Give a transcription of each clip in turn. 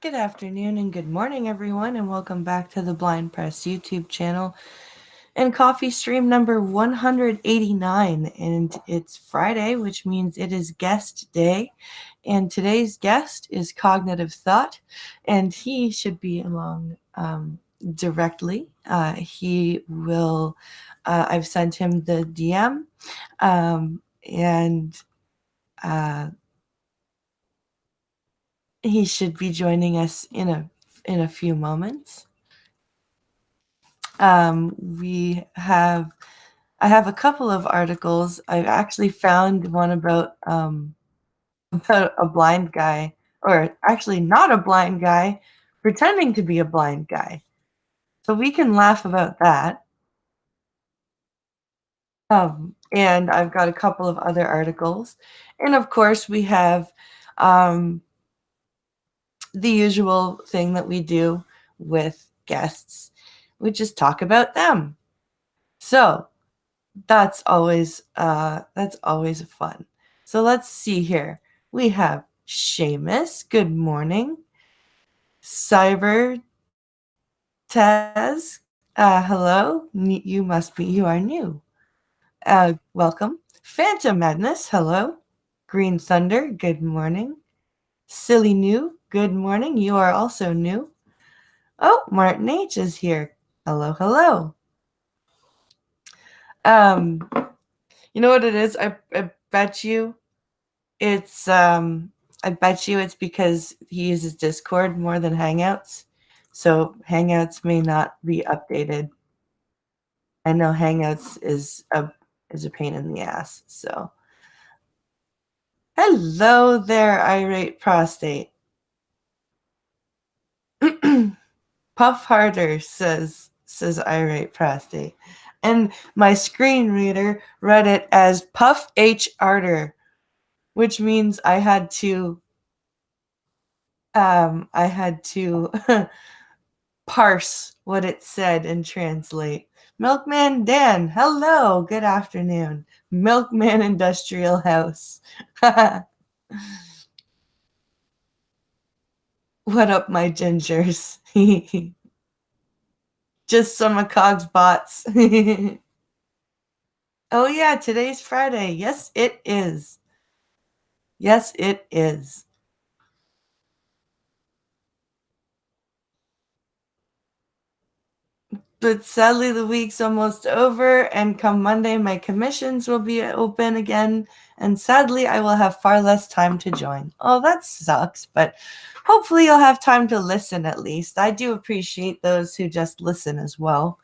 Good afternoon and good morning, everyone, and welcome back to the Blind Press YouTube channel and coffee stream number 189. And it's Friday, which means it is guest day. And today's guest is Cognitive Thought, and he should be along directly. He will, I've sent him the DM, and he should be joining us in a few moments. I have a couple of articles. I've actually found one about a blind guy, or actually not a blind guy, pretending to be a blind guy. So we can laugh about that. And I've got a couple of other articles. And of course, we have the usual thing that we do with guests, which is talk about them. So that's always fun. So let's see here. We have Seamus. Good morning. Cyber Taz. Hello. You are new. Welcome. Phantom Madness. Hello. Green Thunder. Good morning. Silly New. Good morning. You are also new. Oh, Martin H is here. Hello, hello. You know what it is? I bet you it's because he uses Discord more than Hangouts. So Hangouts may not be updated. I know Hangouts is a pain in the ass. So hello there, irate prostate. Puff harder, says irate prostate. And my screen reader read it as Puff H Arter, which means I had to parse what it said and translate. Milkman Dan, hello, good afternoon. Milkman Industrial House. What up, my gingers? Just some of Cog's bots. Oh yeah, today's Friday. Yes, it is. Yes, it is. But sadly, the week's almost over, and come Monday, my commissions will be open again. And sadly, I will have far less time to join. Oh, that sucks, but hopefully, you'll have time to listen at least. I do appreciate those who just listen as well.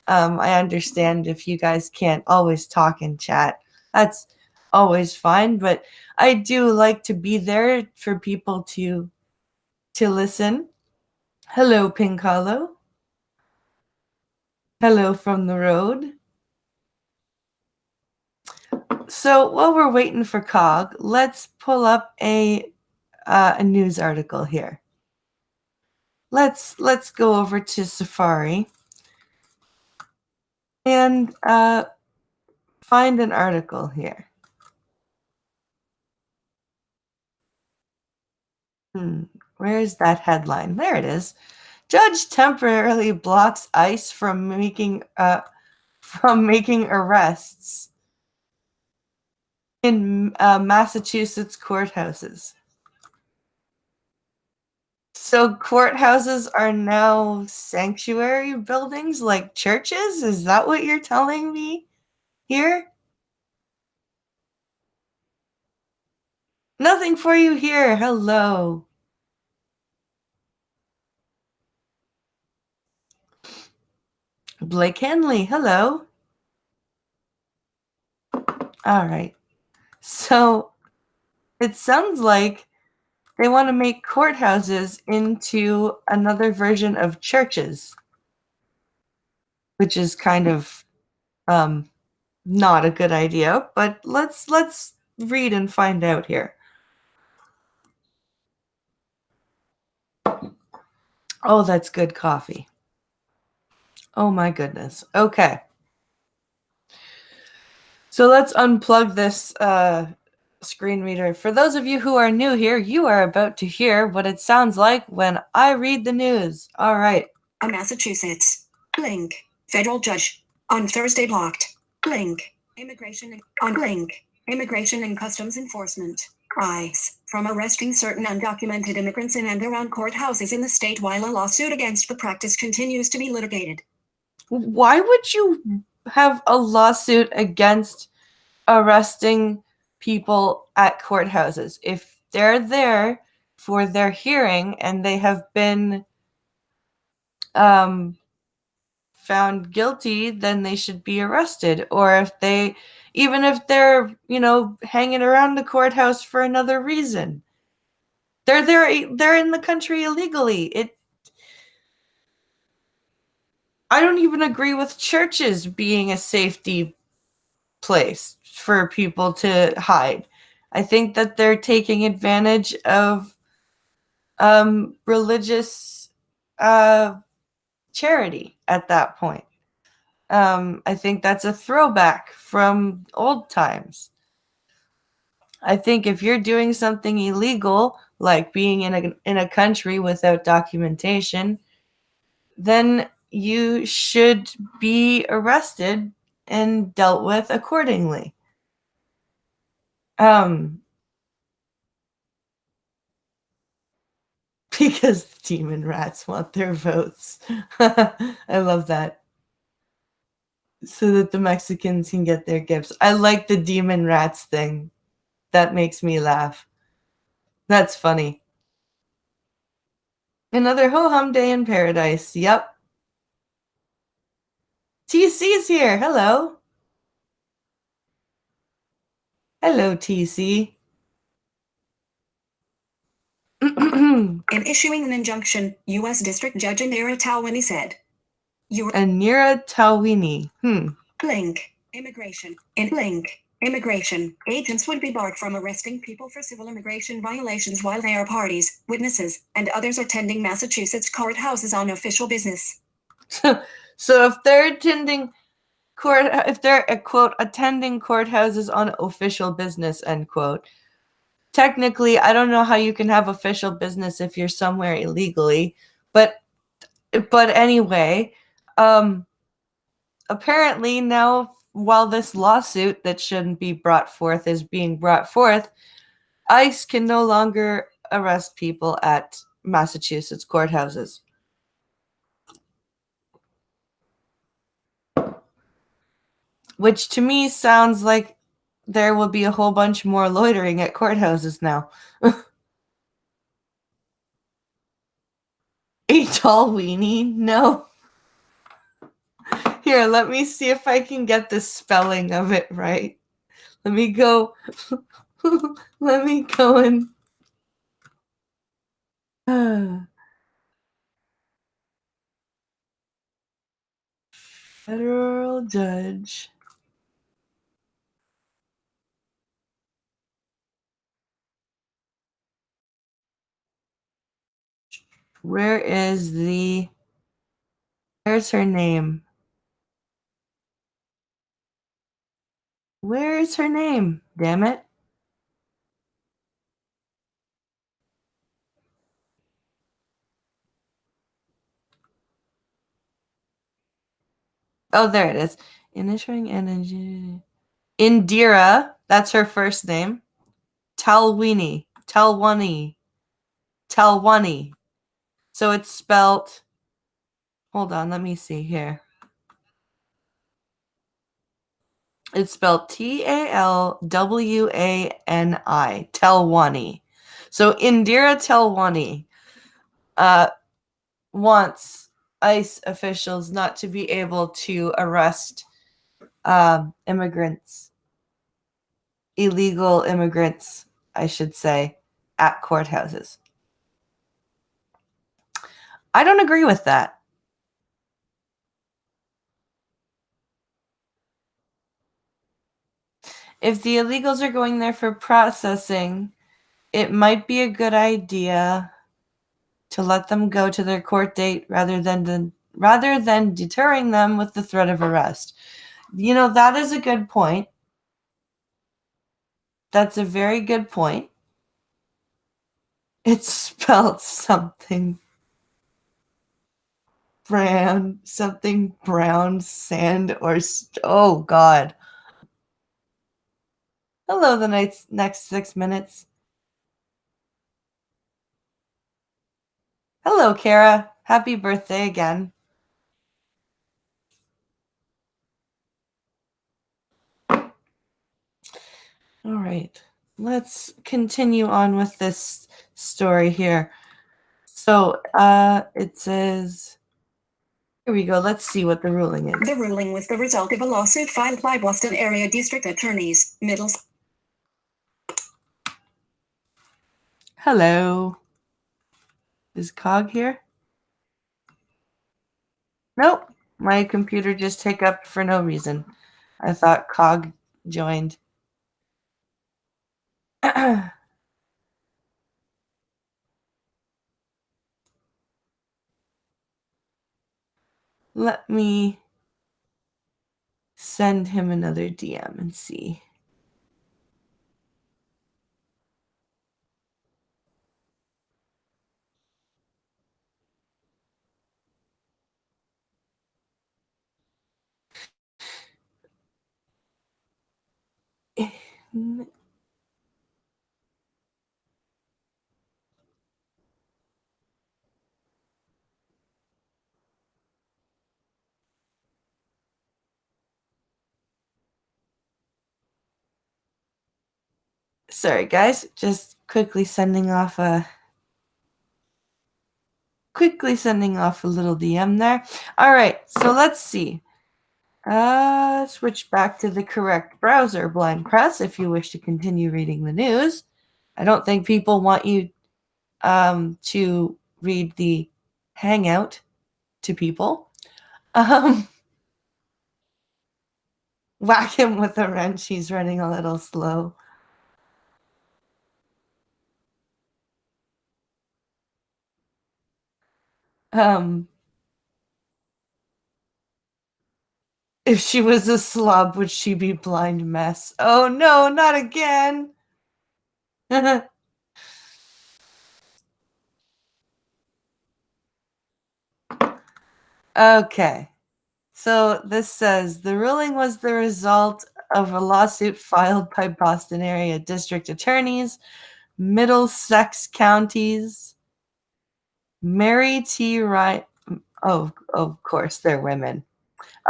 I understand if you guys can't always talk and chat. That's always fine, but I do like to be there for people to listen. Hello, Pink Hollow. Hello from the road. So while we're waiting for Cog, let's pull up a news article here. Let's go over to Safari and find an article here. Where is that headline? There it is. Judge temporarily blocks ICE from making arrests in Massachusetts courthouses. So courthouses are now sanctuary buildings like churches? Is that what you're telling me here? Nothing for you here. Hello. Blake Henley. Hello. All right. So it sounds like they want to make courthouses into another version of churches, which is kind of not a good idea, but let's read and find out here. Oh, that's good coffee. Oh my goodness. Okay. So let's unplug this screen reader. For those of you who are new here, you are about to hear what it sounds like when I read the news. All right. A Massachusetts link. Federal judge on Thursday blocked link. Immigration on link. Immigration and Customs Enforcement ICE from arresting certain undocumented immigrants in and around courthouses in the state while a lawsuit against the practice continues to be litigated. Why would you have a lawsuit against arresting people at courthouses? If they're there for their hearing and they have been found guilty, then they should be arrested. Or if they, even if they're, hanging around the courthouse for another reason, they're in the country illegally. I don't even agree with churches being a safety place for people to hide. I think that they're taking advantage of religious charity at that point. I think that's a throwback from old times. I think if you're doing something illegal, like being in a country without documentation, then you should be arrested and dealt with accordingly. Because the demon rats want their votes. I love that. So that the Mexicans can get their gifts. I like the demon rats thing. That makes me laugh. That's funny. Another ho-hum day in paradise. Yep. TC's here. Hello. Hello, TC. In issuing an injunction, U.S. District Judge Anira Talwini said, Anira Talwini. Link. Immigration. In link. Immigration. Agents would be barred from arresting people for civil immigration violations while they are parties, witnesses, and others attending Massachusetts courthouses on official business. So if they're attending quote attending courthouses on official business, end quote, technically, I don't know how you can have official business if you're somewhere illegally, but anyway, apparently now, while this lawsuit that shouldn't be brought forth is being brought forth, ICE can no longer arrest people at Massachusetts courthouses. Which to me sounds like there will be a whole bunch more loitering at courthouses now. A tall weenie? No. Here, let me see if I can get the spelling of it right. Let me go. Let me go and. Federal judge. Where's her name? Where's her name? Damn it. Oh, there it is. Initiating energy. Indira, that's her first name. Talwini. So it's spelled. Hold on, let me see here. It's spelled Talwani. Talwani. So Indira Talwani wants ICE officials not to be able to arrest immigrants, illegal immigrants, I should say, at courthouses. I don't agree with that. If the illegals are going there for processing, it might be a good idea to let them go to their court date rather than deterring them with the threat of arrest. That is a good point. That's a very good point. It's spelled something brown, something brown, sand, or oh God. Hello, the next 6 minutes. Hello, Kara. Happy birthday again. All right, let's continue on with this story here. So it says, here we go. Let's see what the ruling is. The ruling was the result of a lawsuit filed by Boston area district attorneys, Middlesex. Hello. Is Cog here? Nope. My computer just hiccuped for no reason. I thought Cog joined. Let me send him another DM and see. Sorry, guys. Just quickly sending off a little DM there. All right, so let's see. Switch back to the correct browser, Blind Press, if you wish to continue reading the news. I don't think people want you to read the Hangout to people. Whack him with a wrench. He's running a little slow. If she was a slob, would she be blind mess? Oh no, not again. Okay. So this says the ruling was the result of a lawsuit filed by Boston area district attorneys, Middlesex counties, Mary T. Wright. Oh, of course they're women.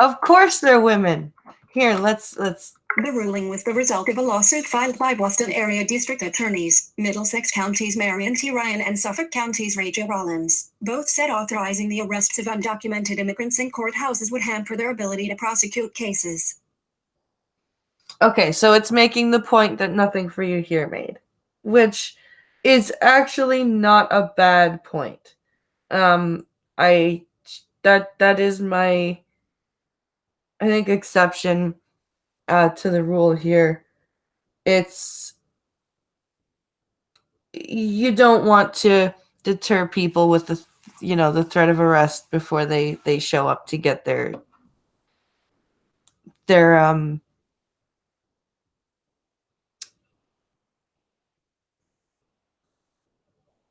Of course they're women. Here, let's. The ruling was the result of a lawsuit filed by Boston area district attorneys, Middlesex counties Marion T. Ryan and Suffolk counties Rachel Rollins. Both said authorizing the arrests of undocumented immigrants in courthouses would hamper their ability to prosecute cases. Okay, so it's making the point that nothing for you here made, which is actually not a bad point. That is my, I think, exception to the rule here. It's, you don't want to deter people with the threat of arrest before they show up to get their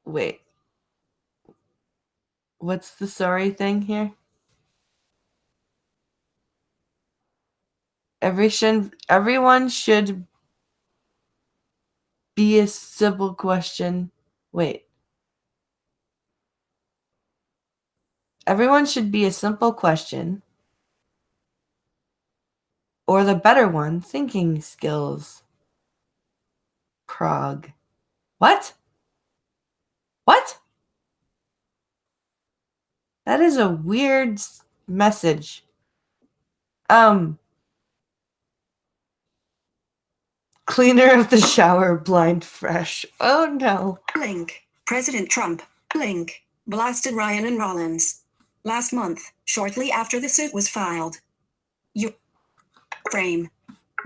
wait, what's the sorry thing here? Everyone should be a simple question. Wait. Everyone should be a simple question. Or the better one, thinking skills. Prague. What? What? That is a weird message. Cleaner of the shower, blind fresh. Oh no. Link. President Trump. Link. Blasted Ryan and Rollins. Last month, shortly after the suit was filed. You frame.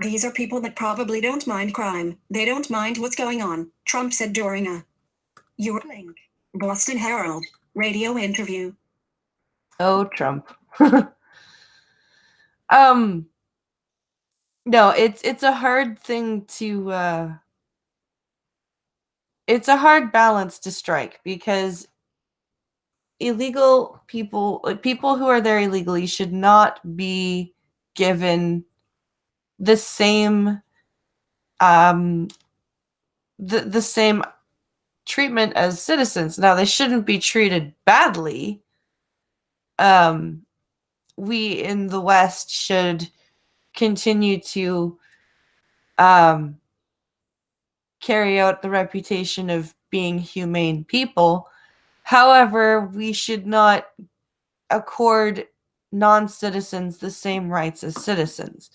These are people that probably don't mind crime. They don't mind what's going on, Trump said during a Link. Boston Herald radio interview. Oh, Trump. No, it's a hard thing to it's a hard balance to strike because illegal people, people who are there illegally, should not be given the same um the same treatment as citizens. Now, they shouldn't be treated badly. um we in the West should continue to um carry out the reputation of being humane people. However, we should not accord non-citizens the same rights as citizens.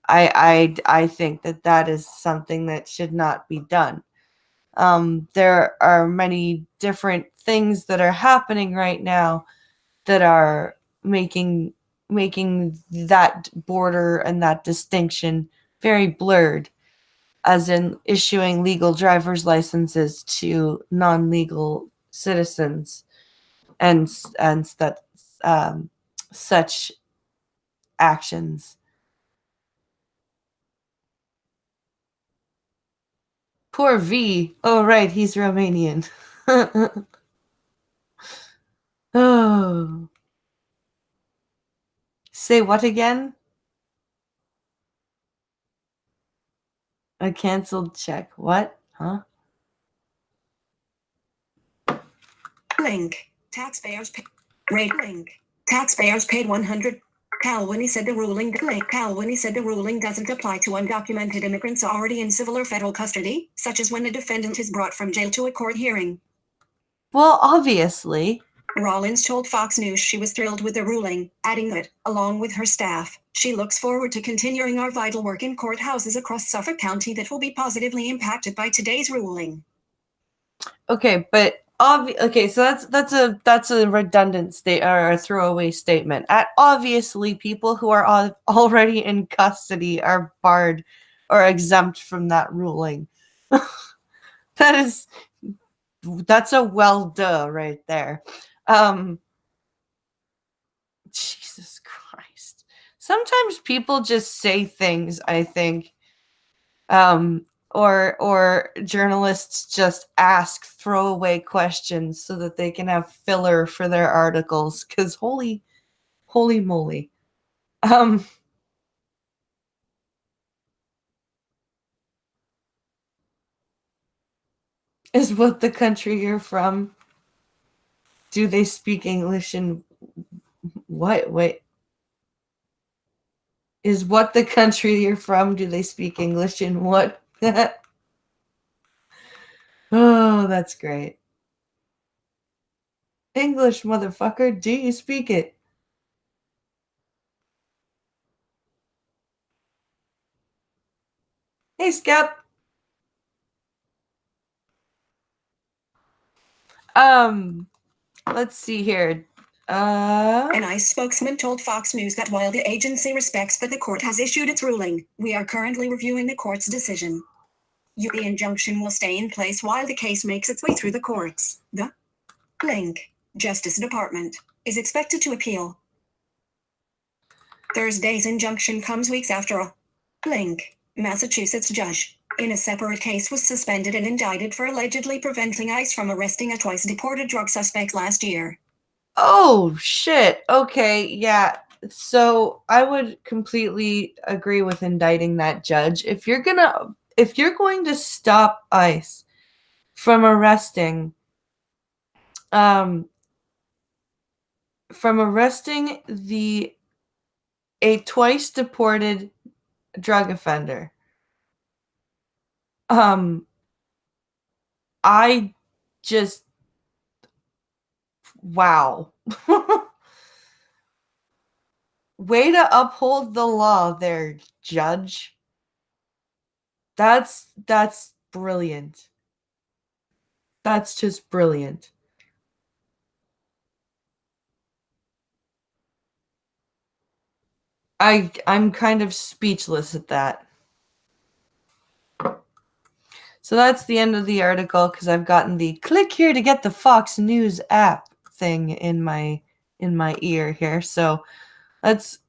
I think that that is something that should not be done. There are many different things that are happening right now that are making that border and that distinction very blurred, as in issuing legal driver's licenses to non-legal citizens and that such actions. Poor V. Oh, right, he's Romanian. Oh. Say what again? A canceled check. What? Huh? Link. Taxpayers pay. Rate link. Taxpayers paid 100. Calwini said the ruling. Calwini said the ruling doesn't apply to undocumented immigrants already in civil or federal custody, such as when a defendant is brought from jail to a court hearing. Well, obviously. Rollins told Fox News she was thrilled with the ruling, adding that, along with her staff, she looks forward to continuing our vital work in courthouses across Suffolk County that will be positively impacted by today's ruling. Okay, but okay, so that's a redundant state or a throwaway statement. Obviously, people who are already in custody are barred or exempt from that ruling. That's a well duh right there. Jesus Christ. Sometimes people just say things, I think, or journalists just ask throwaway questions so that they can have filler for their articles, because holy moly. Is what the country you're from, do they speak English in what? Wait, is what the country you're from, do they speak English in what? Oh, that's great. English, motherfucker, do you speak it? Hey, Skep. Let's see here. An ICE spokesman told Fox News that while the agency respects that the court has issued its ruling, we are currently reviewing the court's decision. The injunction will stay in place while the case makes its way through the courts. The link. Justice Department is expected to appeal. Thursday's injunction comes weeks after a link. Massachusetts judge in a separate case was suspended and indicted for allegedly preventing ICE from arresting a twice deported drug suspect last year. Oh, shit. Okay, yeah. So I would completely agree with indicting that judge. If you're going to stop ICE from arresting um the a twice deported drug offender, I just, wow. Way to uphold the law there, judge. That's brilliant. That's just brilliant. I'm kind of speechless at that. So that's the end of the article, because I've gotten the click here to get the Fox News app thing in my ear here. So let's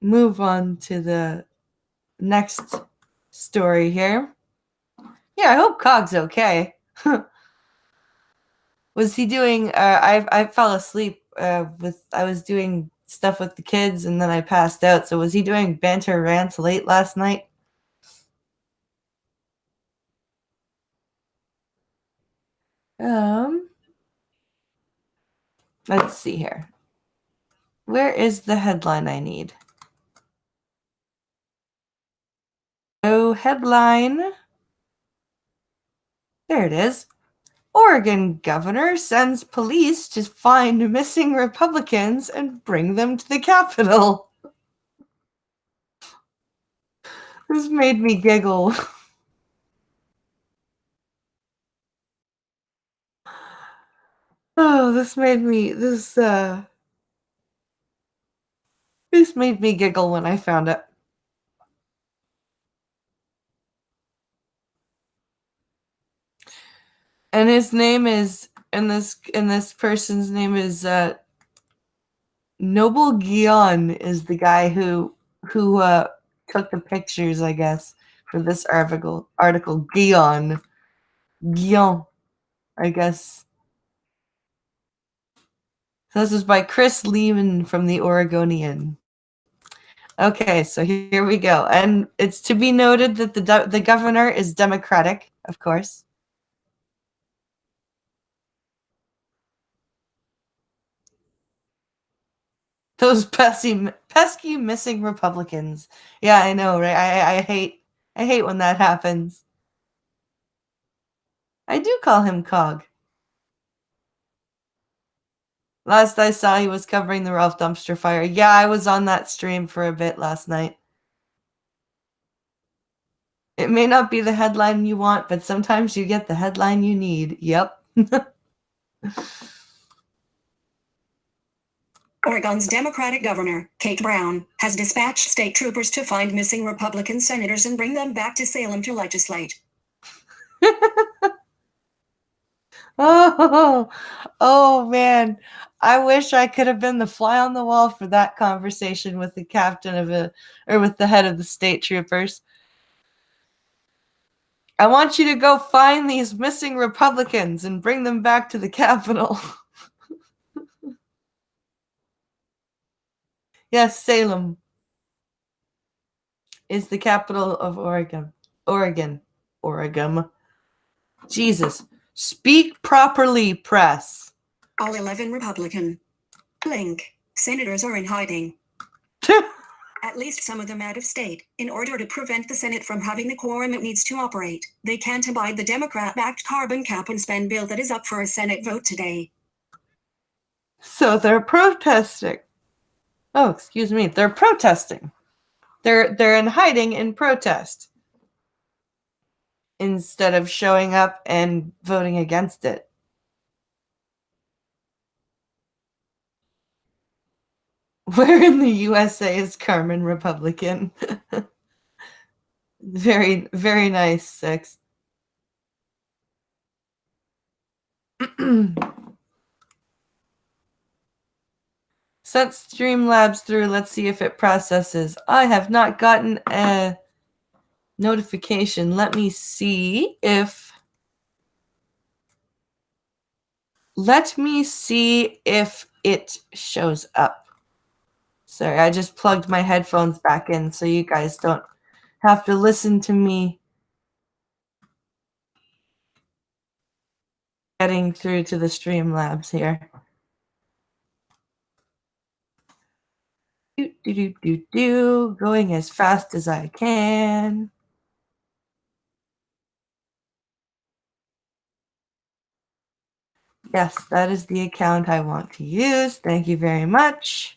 move on to the next story here. Yeah, I hope Cog's okay. Was he doing? I fell asleep. I was doing stuff with the kids, and then I passed out. So was he doing banter rants late last night? Um, let's see here. Where is the headline I need? Oh, headline. There it is. Oregon governor sends police to find missing Republicans and bring them to the Capitol. This made me giggle. Oh, this made me giggle when I found it. And his name is and this person's name is Noble Guion is the guy who took the pictures, I guess, for this article. Guion, I guess. So this is by Chris Lehman from the Oregonian. Okay, so here we go. And it's to be noted that the governor is Democratic, of course. Those pesky missing Republicans. Yeah, I know, right? I hate when that happens. I do call him Cog. Last I saw, he was covering the Ralph dumpster fire. Yeah, I was on that stream for a bit last night. It may not be the headline you want, but sometimes you get the headline you need. Yep. Oregon's Democratic Governor, Kate Brown, has dispatched state troopers to find missing Republican senators and bring them back to Salem to legislate. Oh man. I wish I could have been the fly on the wall for that conversation with the captain or with the head of the state troopers. I want you to go find these missing Republicans and bring them back to the Capitol. Yes, Salem is the capital of Oregon. Oregon. Jesus. Speak properly, press. All 11 Republican link senators are in hiding. At least some of them out of state. In order to prevent the Senate from having the quorum it needs to operate, they can't abide the Democrat-backed carbon cap and spend bill that is up for a Senate vote today. So they're protesting. Oh, excuse me. They're protesting. They're in hiding in protest instead of showing up and voting against it. Where in the USA is Carmen Republican? Very, very nice, Six. Sent Streamlabs through. Let's see if it processes. I have not gotten a notification. Let me see if it shows up. Sorry, I just plugged my headphones back in so you guys don't have to listen to me getting through to the Streamlabs here. Going as fast as I can. Yes, that is the account I want to use. Thank you very much.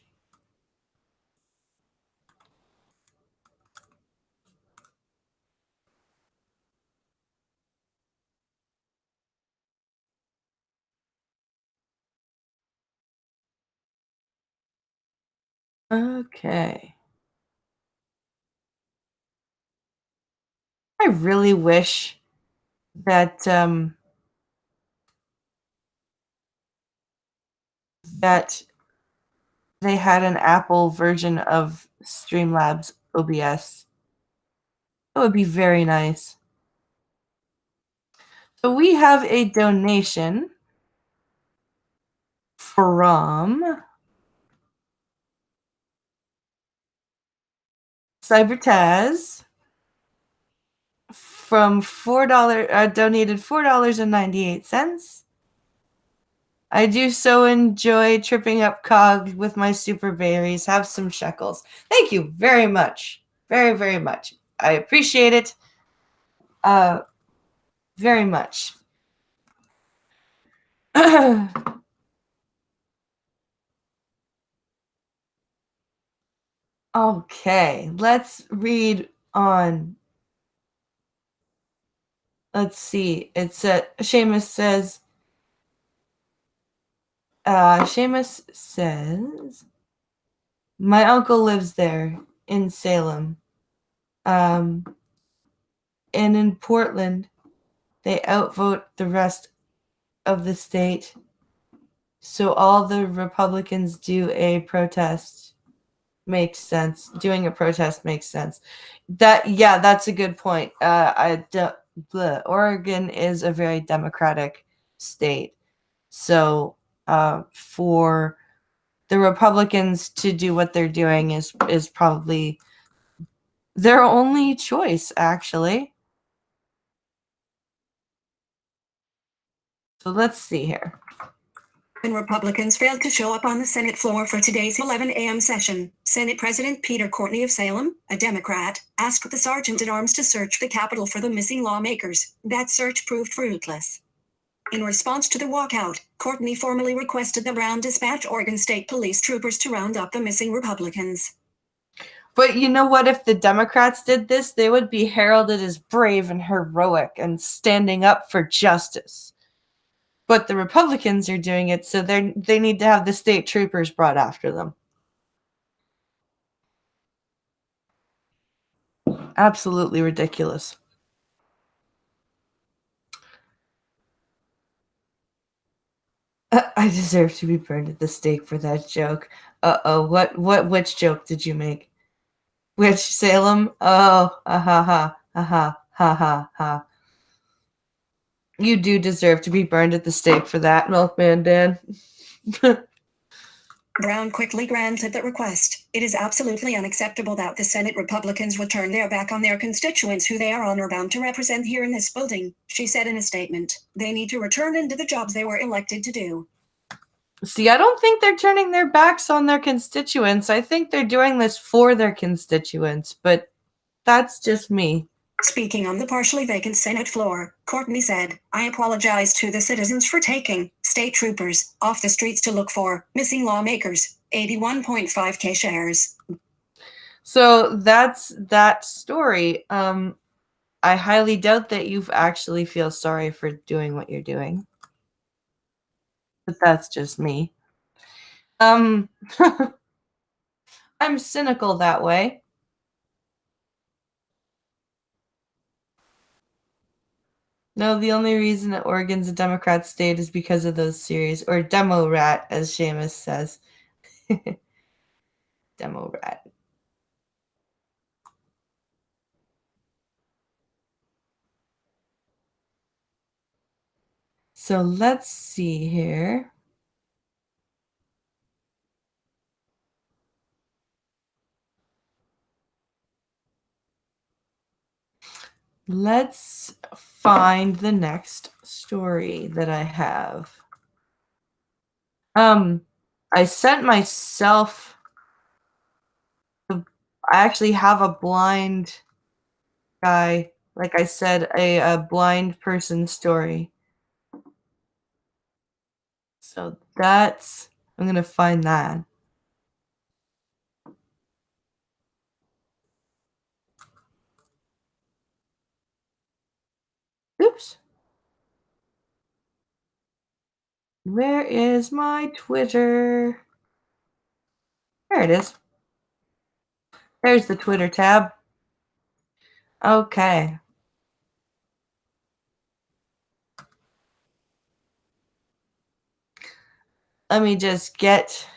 Okay. I really wish that that they had an Apple version of Streamlabs OBS. That would be very nice. So we have a donation from Cybertaz from $4, donated $4.98. I do so enjoy tripping up Cog with my super berries. Have some shekels. Thank you very much. Very, very much. I appreciate it very much. Okay, let's read on. Let's see. It's Seamus says, my uncle lives there in Salem. And in Portland, they outvote the rest of the state. So all the Republicans do a protest. Makes sense. Doing a protest makes sense. That's a good point. Oregon is a very democratic state. So for the Republicans to do what they're doing is probably their only choice, actually. So let's see here. When Republicans failed to show up on the Senate floor for today's 11 a.m. session, Senate President Peter Courtney of Salem, a Democrat, asked the sergeant-at-arms to search the Capitol for the missing lawmakers. That search proved fruitless. In response to the walkout, Courtney formally requested the Brown dispatch Oregon State Police troopers to round up the missing Republicans. But you know what? If the Democrats did this, they would be heralded as brave and heroic and standing up for justice. But the Republicans are doing it, so they need to have the state troopers brought after them. Absolutely ridiculous. I deserve to be burned at the stake for that joke. Uh-oh, which joke did you make? Which Salem? Oh, ha ha. You do deserve to be burned at the stake for that, Milkman Dan. Brown quickly granted that request. It is absolutely unacceptable that the Senate Republicans would turn their back on their constituents who they are honor-bound to represent here in this building, she said in a statement. They need to return into the jobs they were elected to do. See, I don't think they're turning their backs on their constituents. I think they're doing this for their constituents, but that's just me. Speaking on the partially vacant Senate floor, Courtney said, I apologize to the citizens for taking state troopers off the streets to look for missing lawmakers, 81.5K shares. So that's that story. I highly doubt that you actually feel sorry for doing what you're doing. But that's just me. I'm cynical that way. No, the only reason that Oregon's a Democrat state is because of those series, or Demo Rat, as Seamus says. Demo Rat. So let's see here. Let's find the next story that I have. I sent myself. I actually have a blind guy, like I said, a blind person story. So I'm gonna find that. Oops. Where is my Twitter? There it is. There's the Twitter tab. Okay. Let me just get.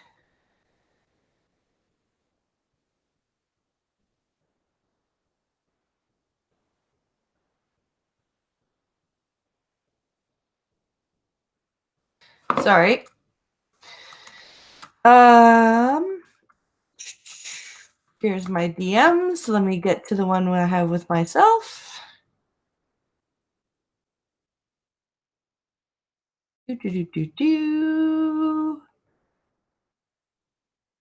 Sorry. Here's my DMs. Let me get to the one I have with myself.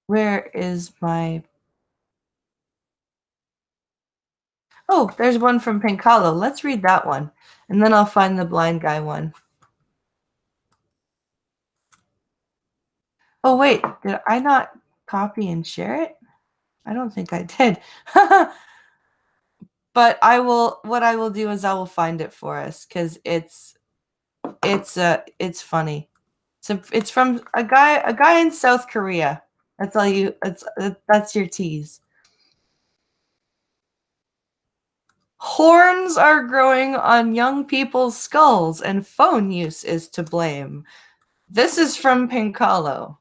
Where is my... Oh, there's one from Pinkalo. Let's read that one. And then I'll find the blind guy one. Oh, wait. Did I not copy and share it? I don't think I did. But what I will do is I will find it for us because it's funny. So it's from a guy in South Korea. That's your tease. Horns are growing on young people's skulls and phone use is to blame. This is from Pinkalo.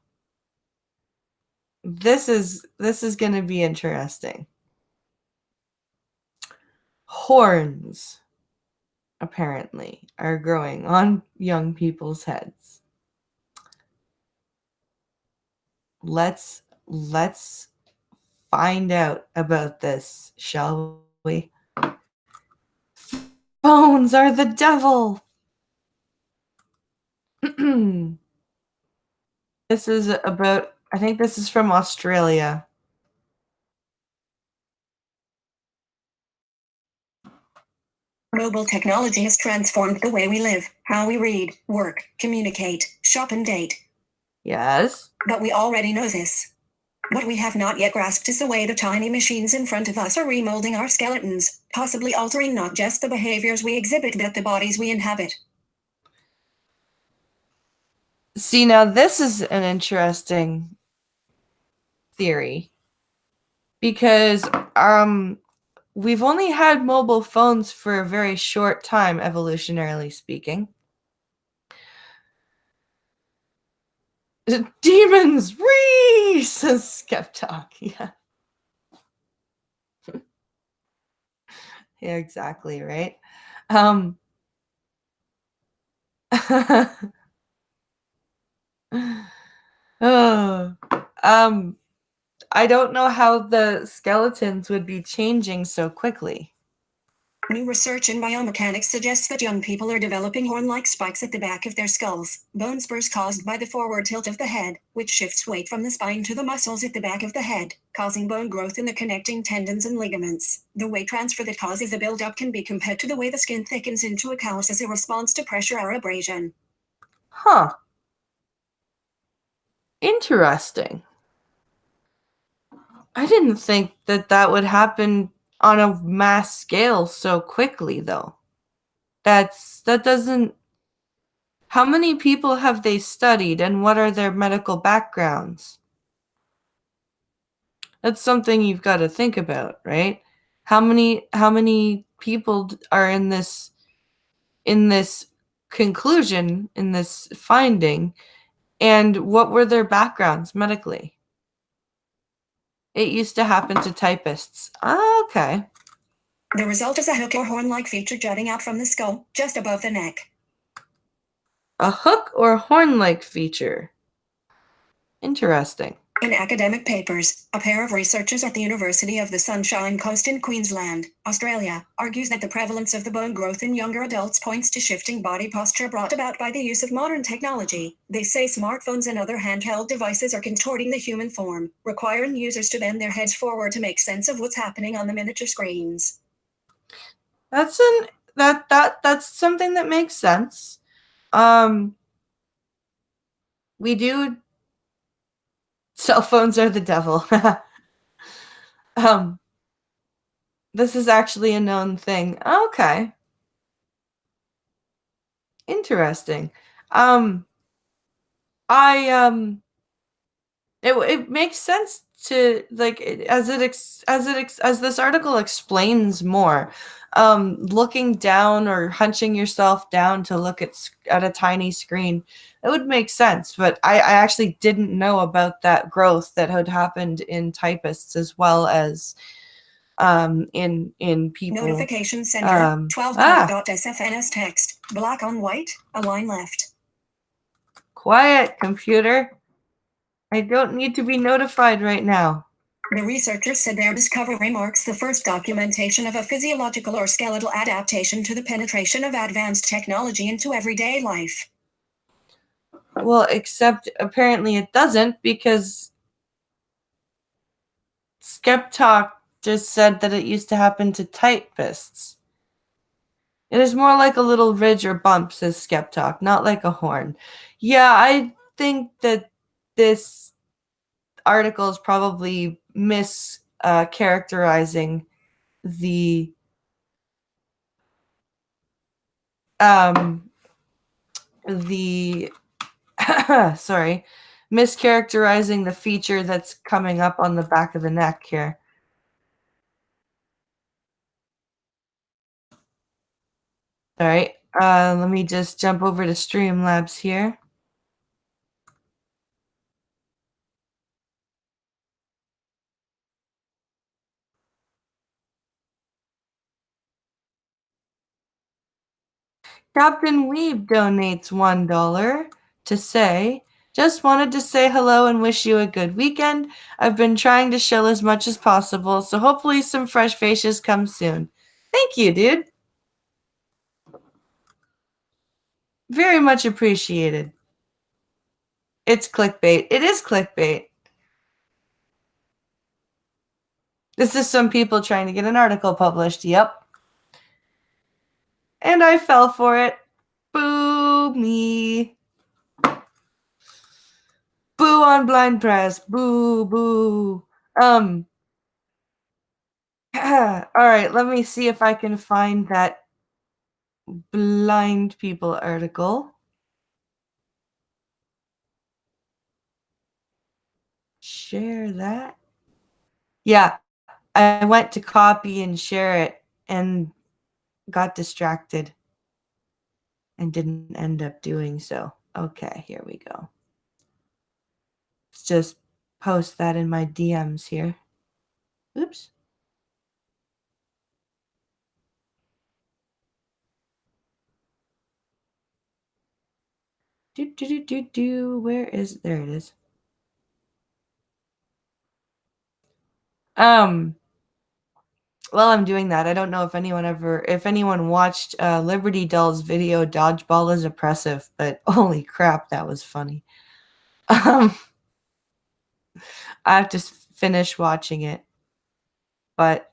This is going to be interesting. Horns apparently are growing on young people's heads. Let's find out about this, shall we? Phones are the devil. This is about, I think this is from Australia. Mobile technology has transformed the way we live, how we read, work, communicate, shop, and date. Yes. But we already know this. What we have not yet grasped is the way the tiny machines in front of us are remolding our skeletons, possibly altering not just the behaviors we exhibit but the bodies we inhabit. See, now this is an interesting theory because we've only had mobile phones for a very short time, evolutionarily speaking. Demons, Ree, says Skep Tock. Yeah. Yeah, exactly, right? Oh, I don't know how the skeletons would be changing so quickly. New research in biomechanics suggests that young people are developing horn-like spikes at the back of their skulls, bone spurs caused by the forward tilt of the head, which shifts weight from the spine to the muscles at the back of the head, causing bone growth in the connecting tendons and ligaments. The weight transfer that causes the buildup can be compared to the way the skin thickens into a callus as a response to pressure or abrasion. Huh. Interesting. I didn't think that would happen on a mass scale so quickly, though. That doesn't... How many people have they studied and what are their medical backgrounds? That's something you've got to think about, right? How many people are in this conclusion, in this finding, and what were their backgrounds medically? It used to happen to typists. Okay. The result is a hook or horn-like feature jutting out from the skull, just above the neck. A hook or horn-like feature. Interesting. In academic papers, a pair of researchers at the University of the Sunshine Coast in Queensland, Australia, argues that the prevalence of the bone growth in younger adults points to shifting body posture brought about by the use of modern technology. They say smartphones and other handheld devices are contorting the human form, requiring users to bend their heads forward to make sense of what's happening on the miniature screens. That's something that makes sense. We do... Cell phones are the devil. This is actually a known thing. Okay. Interesting. It makes sense to, like, as this article explains more, looking down or hunching yourself down to look at a tiny screen, it would make sense. But I actually didn't know about that growth that had happened in typists as well as in people. Notification sender, 12.sfns text, black on white, a line left. Quiet, computer. I don't need to be notified right now. The researchers said their discovery marks the first documentation of a physiological or skeletal adaptation to the penetration of advanced technology into everyday life. Well, except apparently it doesn't, because Skep Tock just said that it used to happen to typists. It is more like a little ridge or bump, says Skep Tock, not like a horn. Yeah, I think that this article is probably mischaracterizing the the sorry, mischaracterizing the feature that's coming up on the back of the neck here. All right, let me just jump over to Streamlabs here. Captain Weeb donates $1 to say, just wanted to say hello and wish you a good weekend. I've been trying to chill as much as possible, so hopefully some fresh faces come soon. Thank you, dude. Very much appreciated. It's clickbait. It is clickbait. This is some people trying to get an article published. Yep. And I fell for it. Boo me. Boo on blind press. Boo, boo. All right, let me see if I can find that blind people article. Share that. Yeah, I went to copy and share it and got distracted and didn't end up doing so. Okay, here we go. Let's just post that in my DMs here. Oops. Where is, there it is. While I'm doing that, I don't know if anyone watched Liberty Doll's video, Dodgeball is Oppressive, but holy crap, that was funny. I have to finish watching it. But,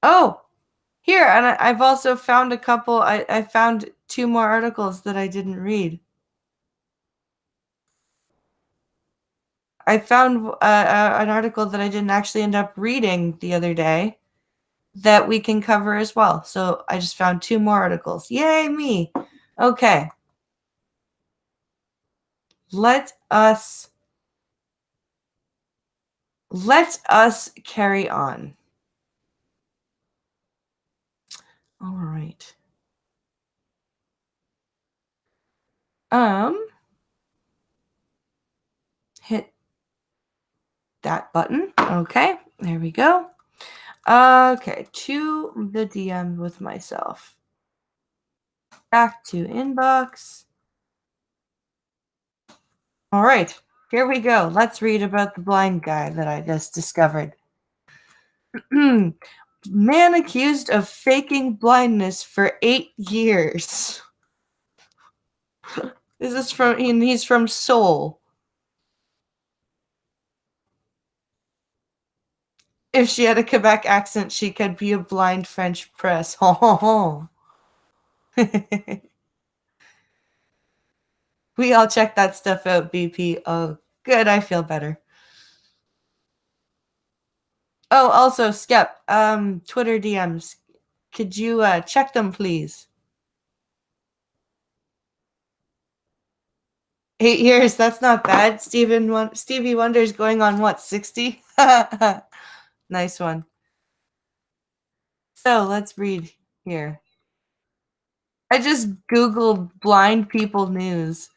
oh, here, and I've also found a couple, I found 2 more articles that I didn't read. I found an article that I didn't actually end up reading the other day that we can cover as well. So I just found 2 more articles. Yay, me. Okay. Let us carry on. All right. Hit that button. Okay, there we go. Okay, to the DM with myself. Back to inbox. All right, here we go. Let's read about the blind guy that I just discovered. Man accused of faking blindness for 8 years. This is he's from Seoul. If she had a Quebec accent, she could be a blind French press. Ho ho ho. We all check that stuff out, BP. Oh, good. I feel better. Oh, also, Skep, Twitter DMs. Could you check them, please? 8 years. That's not bad. Stevie Wonder's going on what, 60? Nice one. So let's read here. I just Googled blind people news,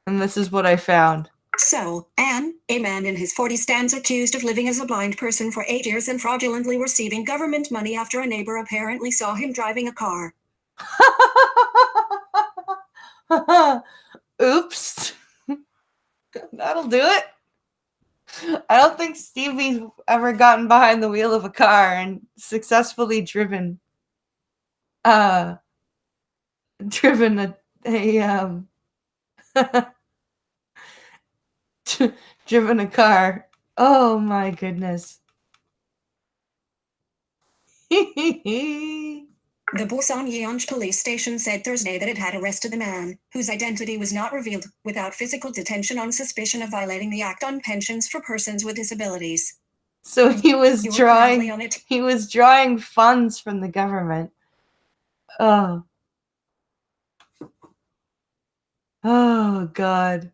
and this is what I found. So, Anne, a man in his 40s stands accused of living as a blind person for 8 years and fraudulently receiving government money after a neighbor apparently saw him driving a car. Oops. That'll do it. I don't think Stevie's ever gotten behind the wheel of a car and successfully driven driven a driven a car. Oh my goodness. The Bourson-Yonge police station said Thursday that it had arrested the man, whose identity was not revealed, without physical detention on suspicion of violating the Act on Pensions for Persons with Disabilities. So he was You were currently drawing on it. he was drawing funds from the government. Oh. Oh God.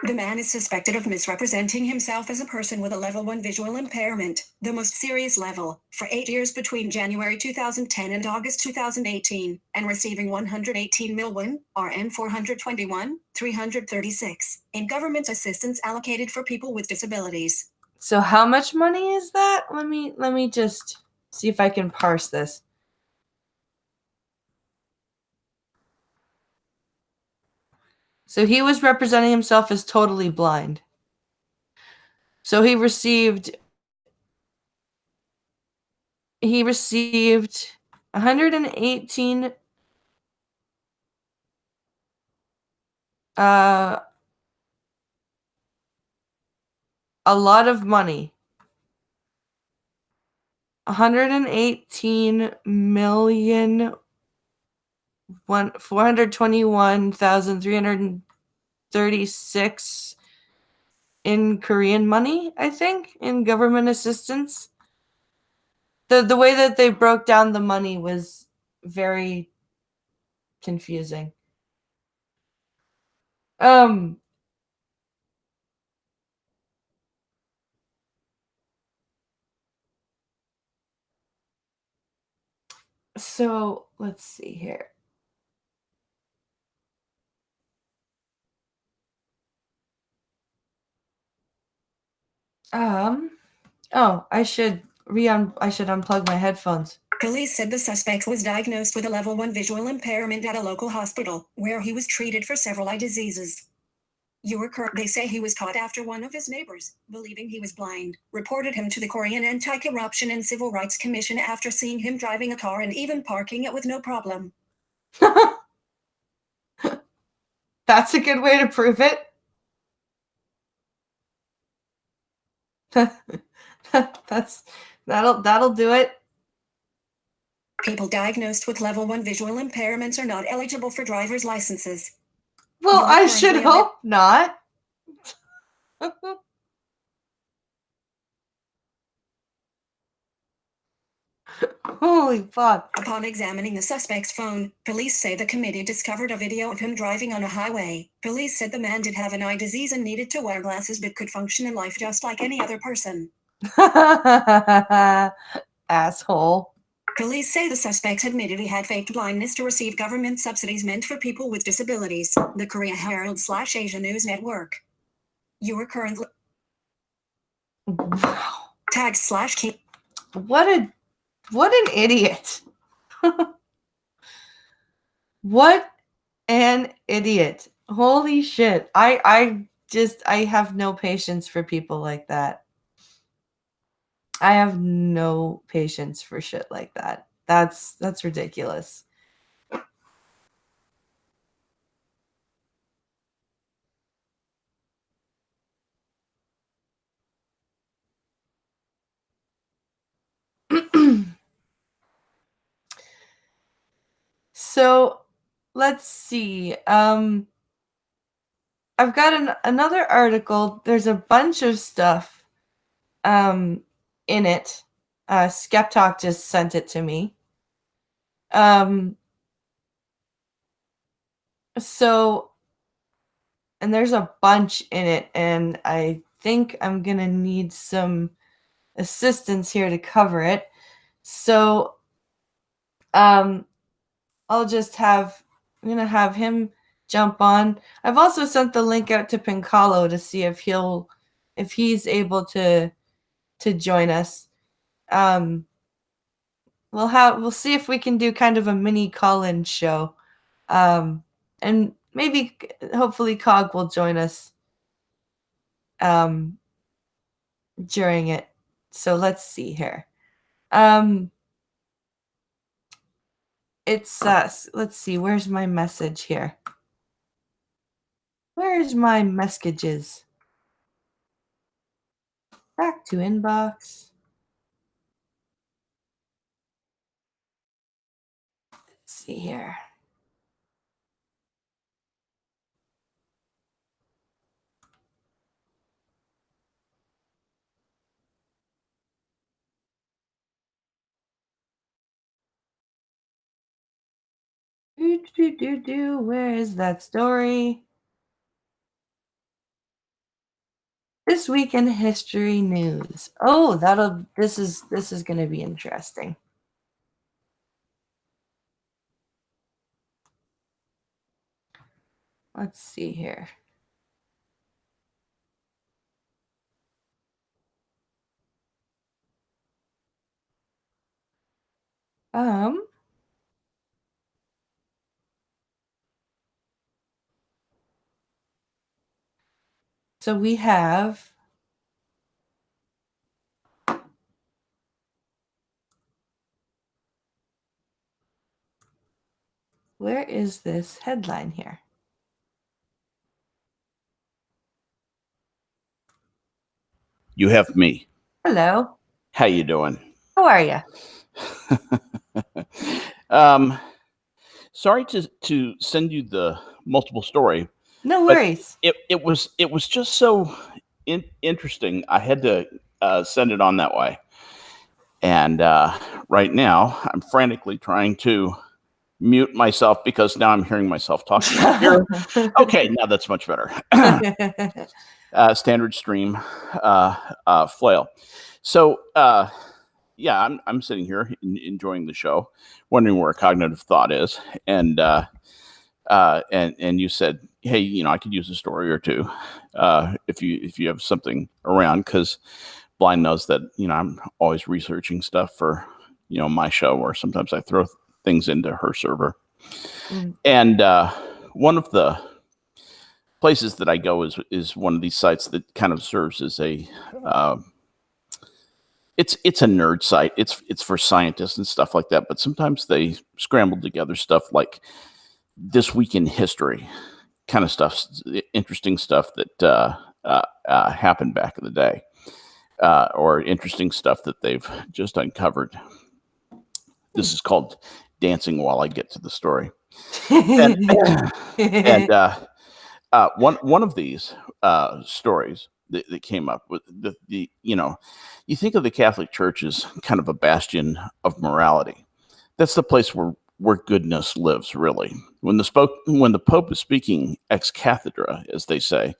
The man is suspected of misrepresenting himself as a person with a level 1 visual impairment, the most serious level, for 8 years between January 2010 and August 2018, and receiving 118 million, RN 421, 336, in government assistance allocated for people with disabilities. So how much money is that? Let me just see if I can parse this. So he was representing himself as totally blind. So he received 118 a lot of money. 118 million 421,336 in Korean money, I think, in government assistance. The way that they broke down the money was very confusing. So let's see here. Oh, I should unplug my headphones. Police said the suspect was diagnosed with a level 1 visual impairment at a local hospital, where he was treated for several eye diseases. They say he was caught after one of his neighbors, believing he was blind, reported him to the Korean Anti-Corruption and Civil Rights Commission after seeing him driving a car and even parking it with no problem. That's a good way to prove it. That'll do it. People diagnosed with level 1 visual impairments are not eligible for driver's licenses. Well, I should hope not. Holy fuck. Upon examining the suspect's phone, police say the committee discovered a video of him driving on a highway. Police said the man did have an eye disease and needed to wear glasses but could function in life just like any other person. Asshole. Police say the suspect admitted he had faked blindness to receive government subsidies meant for people with disabilities. The Korea Herald/Asia News Network. You are currently... Wow. Tag/key. What an idiot. What an idiot. Holy shit. I have no patience for people like that. I have no patience for shit like that. That's ridiculous. So let's see. I've got another article. There's a bunch of stuff in it. Skep Tock just sent it to me. So, and there's a bunch in it, and I think I'm gonna need some assistance here to cover it. So, I'm gonna have him jump on. I've also sent the link out to Pincalo to see if he's able to join us. we'll see if we can do kind of a mini call-in show. And maybe hopefully Cog will join us during it. So let's see here. It's let's see, where's my message here? Where's my messages? Back to inbox. Let's see here. Where is that story? This week in history news. Oh, this is going to be interesting. Let's see here. So we have where is this headline here? You have me. Hello. How you doing? How are you? Sorry to send you the multiple story. No worries. It was just so interesting. I had to send it on that way. And right now, I'm frantically trying to mute myself because now I'm hearing myself talking. Okay, now that's much better. Standard stream flail. So yeah, I'm sitting here enjoying the show, wondering where cognitive thought is, and you said, hey, I could use a story or two if you have something around, because Blind knows that I'm always researching stuff for my show, or sometimes I throw things into her server. And one of the places that I go is one of these sites that kind of serves as a it's a nerd site. It's for scientists and stuff like that. But sometimes they scramble together stuff like this week in history kind of stuff, interesting stuff that happened back in the day, or interesting stuff that they've just uncovered. This is called Dancing While I Get to the Story. And one of these stories that came up with the you think of the Catholic Church as kind of a bastion of morality. That's the place where goodness lives, really. When the Pope is speaking ex cathedra, as they say,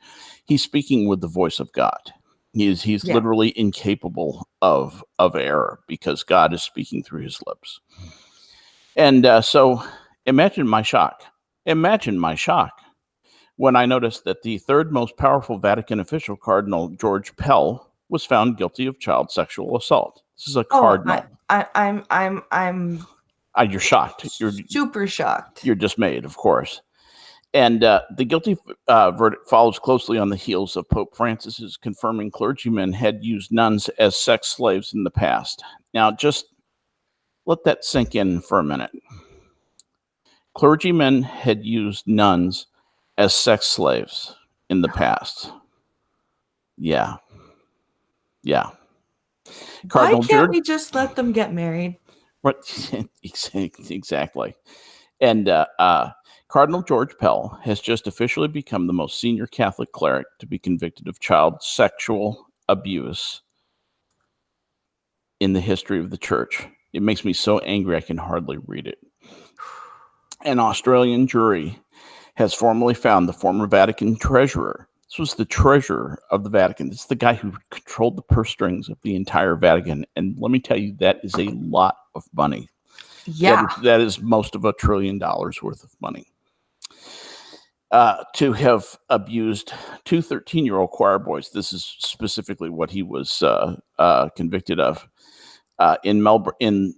he's speaking with the voice of God. He's literally incapable of error, because God is speaking through his lips. And so imagine my shock when I noticed that the third most powerful Vatican official, Cardinal George Pell, was found guilty of child sexual assault. This is a cardinal. I'm you're shocked. You're super shocked. You're dismayed, of course. And the guilty verdict follows closely on the heels of Pope Francis's confirming clergymen had used nuns as sex slaves in the past. Now, just let that sink in for a minute. Clergymen had used nuns as sex slaves in the past. Yeah. Why can't we just let them get married? Right. Exactly. And Cardinal George Pell has just officially become the most senior Catholic cleric to be convicted of child sexual abuse in the history of the church. It makes me so angry I can hardly read it. An Australian jury has formally found the former Vatican treasurer. This was the treasurer of the Vatican. This is the guy who controlled the purse strings of the entire Vatican. And let me tell you, that is a lot of money. Yeah. That is most of $1 trillion worth of money. To have abused two 13-year-old choir boys. This is specifically what he was convicted of in Melbourne,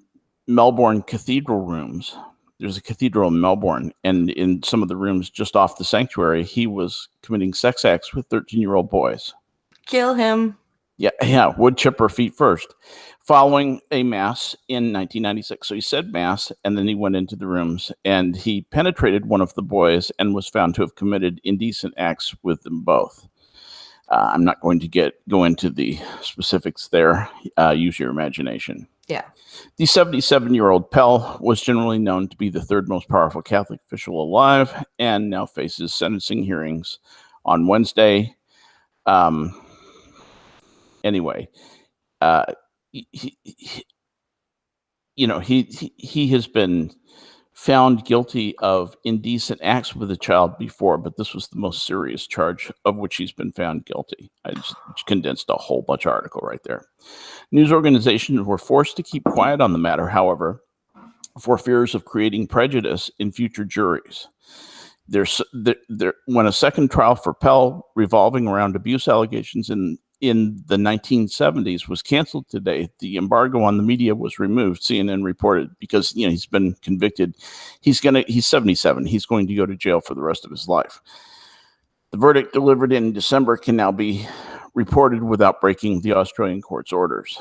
Melbourne cathedral rooms. There's a cathedral in Melbourne, and in some of the rooms just off the sanctuary, he was committing sex acts with 13-year-old boys. Kill him. Yeah, wood chipper feet first, following a mass in 1996. So he said mass, and then he went into the rooms, and he penetrated one of the boys and was found to have committed indecent acts with them both. I'm not going to go into the specifics there. Use your imagination. Yeah. The 77-year-old Pell was generally known to be the third most powerful Catholic official alive, and now faces sentencing hearings on Wednesday. Anyway, he has been found guilty of indecent acts with a child before, but this was the most serious charge of which he's been found guilty. I just condensed a whole bunch of article right there. News organizations were forced to keep quiet on the matter, however, for fears of creating prejudice in future juries. When a second trial for Pell revolving around abuse allegations in the 1970s was canceled today, the embargo on the media was removed, CNN reported, because he's been convicted. He's 77. He's going to go to jail for the rest of his life. The verdict delivered in December can now be reported without breaking the Australian court's orders.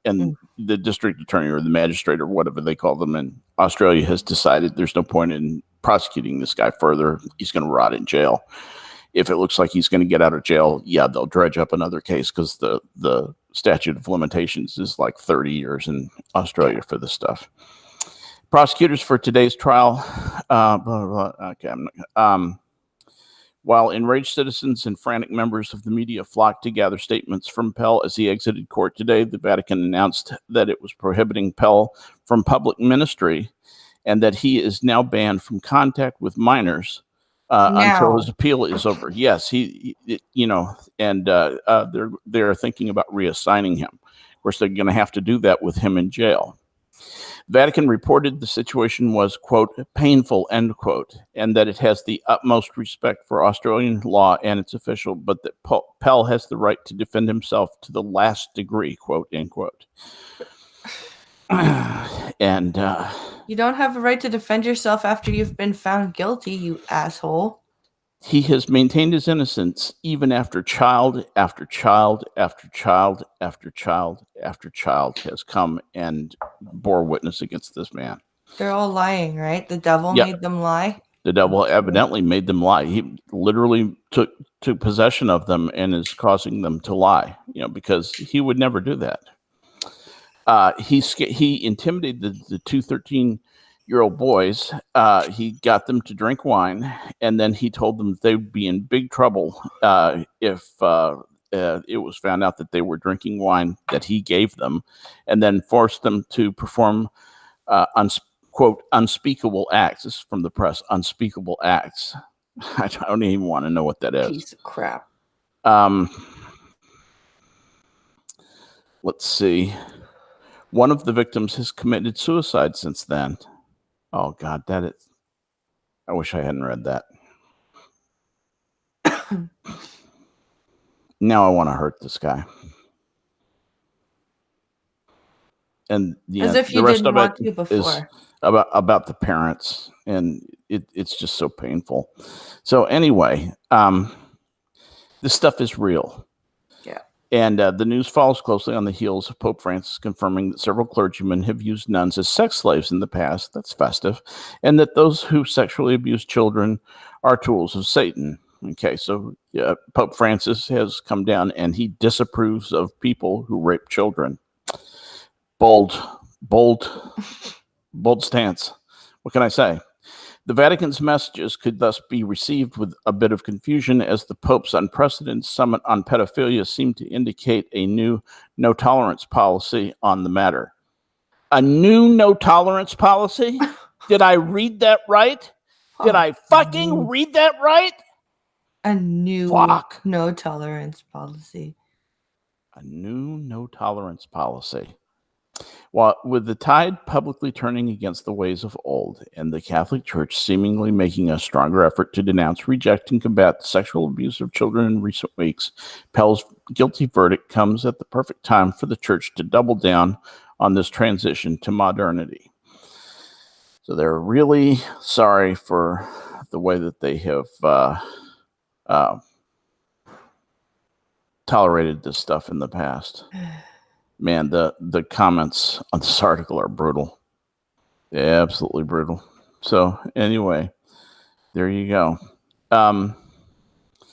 And the district attorney or the magistrate or whatever they call them in Australia has decided there's no point in prosecuting this guy further. He's going to rot in jail. If it looks like he's going to get out of jail, they'll dredge up another case because the statute of limitations is like 30 years in Australia for this stuff. Prosecutors for today's trial, while enraged citizens and frantic members of the media flocked to gather statements from Pell as he exited court today, the Vatican announced that it was prohibiting Pell from public ministry and that he is now banned from contact with minors until his appeal is over. Yes, they're thinking about reassigning him. Of course, they're going to have to do that with him in jail. Vatican reported the situation was, quote, painful, end quote, and that it has the utmost respect for Australian law and its official, but that Pell has the right to defend himself to the last degree, quote, end quote. And you don't have a right to defend yourself after you've been found guilty, you asshole. He has maintained his innocence even after child after child after child after child after child has come and bore witness against this man. They're all lying, right? The devil made them lie. The devil evidently made them lie. He literally took possession of them and is causing them to lie, because he would never do that. He intimidated the two 13-year-old boys. He got them to drink wine, and then he told them they would be in big trouble if it was found out that they were drinking wine that he gave them, and then forced them to perform quote, unspeakable acts. This is from the press. Unspeakable acts. I don't even want to know what that is. Piece of crap. Let's see. One of the victims has committed suicide since then. Oh, God, I wish I hadn't read that. Now I want to hurt this guy. And as if you didn't want to before. About the parents, and it's just so painful. So anyway, this stuff is real. Yeah. And the news follows closely on the heels of Pope Francis confirming that several clergymen have used nuns as sex slaves in the past. That's festive. And that those who sexually abuse children are tools of Satan. Okay, so Pope Francis has come down and he disapproves of people who rape children. Bold stance. What can I say? The Vatican's messages could thus be received with a bit of confusion, as the Pope's unprecedented summit on pedophilia seemed to indicate a new no-tolerance policy on the matter. A new no-tolerance policy? Did I read that right? Did I fucking read that right? A new no-tolerance policy. A new no-tolerance policy. While with the tide publicly turning against the ways of old, and the Catholic Church seemingly making a stronger effort to denounce, reject, and combat the sexual abuse of children in recent weeks, Pell's guilty verdict comes at the perfect time for the Church to double down on this transition to modernity. So they're really sorry for the way that they have tolerated this stuff in the past. Man, the comments on this article are brutal. Yeah, absolutely brutal. So anyway, there you go.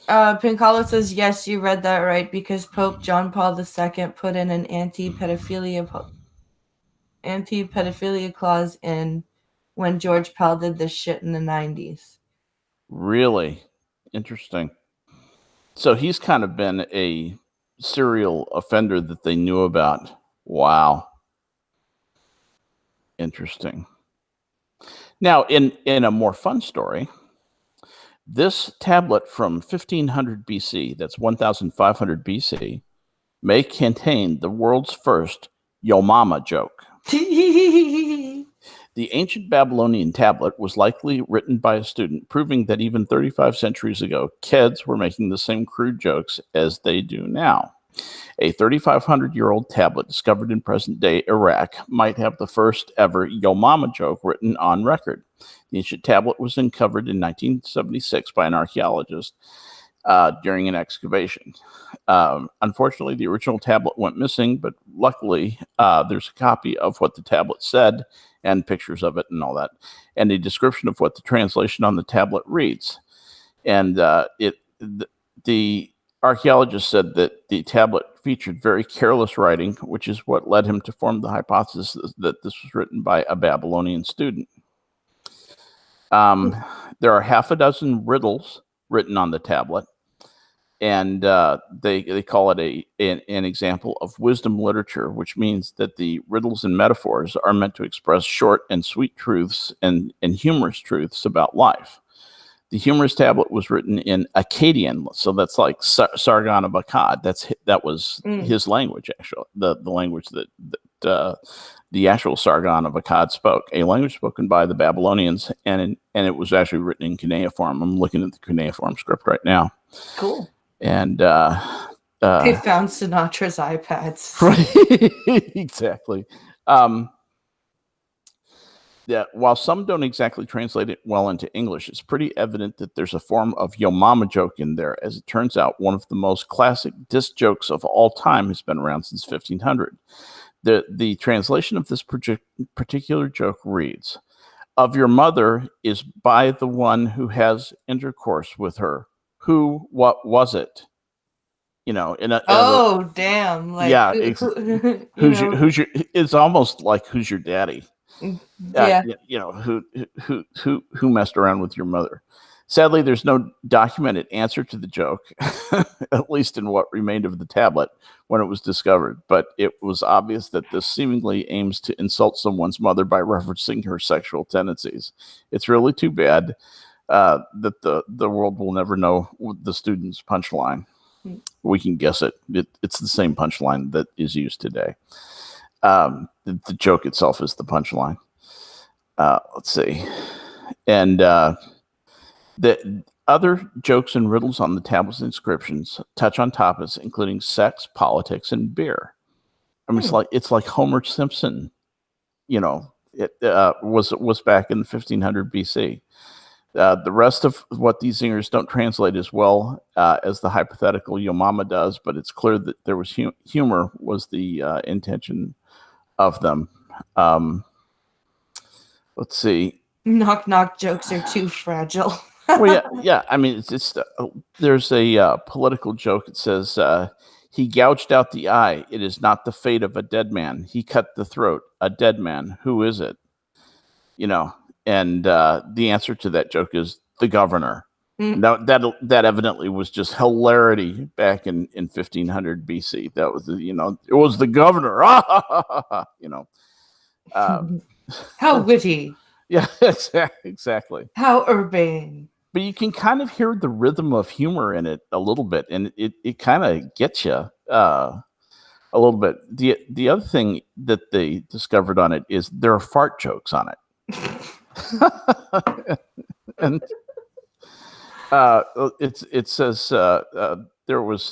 Pincalo says, yes, you read that right, because Pope John Paul II put in an anti-pedophilia clause in when George Pell did this shit in the 90s. Really interesting. So he's kind of been a serial offender that they knew about. Wow. Interesting. Now, in a more fun story, this tablet from 1500 BC, that's 1500 BC, may contain the world's first Yo Mama joke. The ancient Babylonian tablet was likely written by a student, proving that even 35 centuries ago, kids were making the same crude jokes as they do now. A 3,500-year-old tablet discovered in present-day Iraq might have the first ever Yo Mama joke written on record. The ancient tablet was uncovered in 1976 by an archaeologist during an excavation. Unfortunately, the original tablet went missing, but luckily there's a copy of what the tablet said and pictures of it and all that, and a description of what the translation on the tablet reads. And the archaeologist said that the tablet featured very careless writing, which is what led him to form the hypothesis that this was written by a Babylonian student. There are half a dozen riddles written on the tablet, and they call it an example of wisdom literature, which means that the riddles and metaphors are meant to express short and sweet truths and humorous truths about life. The humorous tablet was written in Akkadian, so that's like Sargon of Akkad. That was his language, actually, the language that the actual Sargon of Akkad spoke, a language spoken by the Babylonians, and it was actually written in cuneiform. I'm looking at the cuneiform script right now. Cool. And they found Sinatra's iPads. Right, exactly. Yeah, while some don't exactly translate it well into English, it's pretty evident that there's a form of Yo Mama joke in there. As it turns out, one of the most classic diss jokes of all time has been around since 1500. The translation of this particular joke reads, "Of your mother is by the one who has intercourse with her. Who, what was it?" You know, Damn! Like, yeah, who's your? It's almost like who's your daddy. Yeah. You know, who messed around with your mother. Sadly, there's no documented answer to the joke, at least in what remained of the tablet when it was discovered. But it was obvious that this seemingly aims to insult someone's mother by referencing her sexual tendencies. It's really too bad that the world will never know the student's punchline. We can guess it. It's the same punchline that is used today. The joke itself is the punchline. Let's see. And the other jokes and riddles on the tablet's inscriptions touch on topics including sex, politics, and beer. I mean, it's like Homer Simpson, you know, it was back in 1500 BC. The rest of what these zingers don't translate as well as the hypothetical Yo Mama does, but it's clear that there was humor was the intention of them. Let's see. Knock knock jokes are too fragile. Well, yeah. I mean, it's there's a political joke. It says he gouged out the eye. It is not the fate of a dead man. He cut the throat. A dead man. Who is it? You know. And the answer to that joke is the governor. Now that evidently was just hilarity back in 1500 BC. That was it was the governor. You know. How witty. Yeah, exactly. How urbane. But you can kind of hear the rhythm of humor in it a little bit, and it kind of gets you a little bit. The other thing that they discovered on it is there are fart jokes on it. And it says there was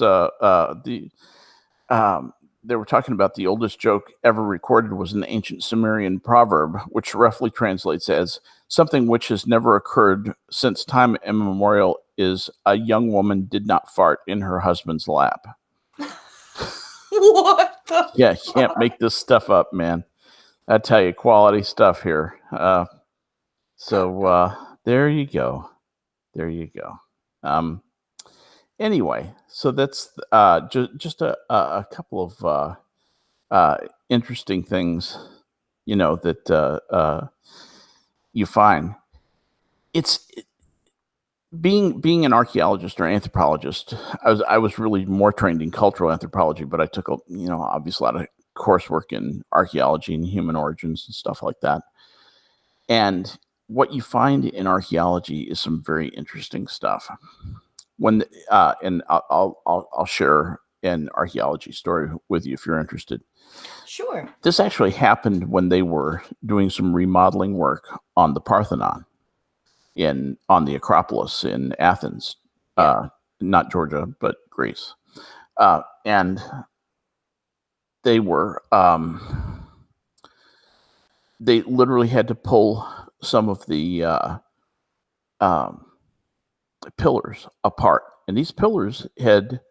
they were talking about the oldest joke ever recorded was an ancient Sumerian proverb, which roughly translates as something which has never occurred since time immemorial is a young woman did not fart in her husband's lap. What the? Yeah, you can't make this stuff up, man. I tell you, quality stuff here. So there you go. There you go. Anyway, so that's just a couple of interesting things, that you find. Being an archaeologist or anthropologist. I was really more trained in cultural anthropology, but I took obviously a lot of coursework in archaeology and human origins and stuff like that. And what you find in archaeology is some very interesting stuff. And I'll share an archaeology story with you if you're interested. Sure. This actually happened when they were doing some remodeling work on the Parthenon on the Acropolis in Athens, not Georgia, but Greece. And they were, they literally had to pull some of the pillars apart. And these pillars had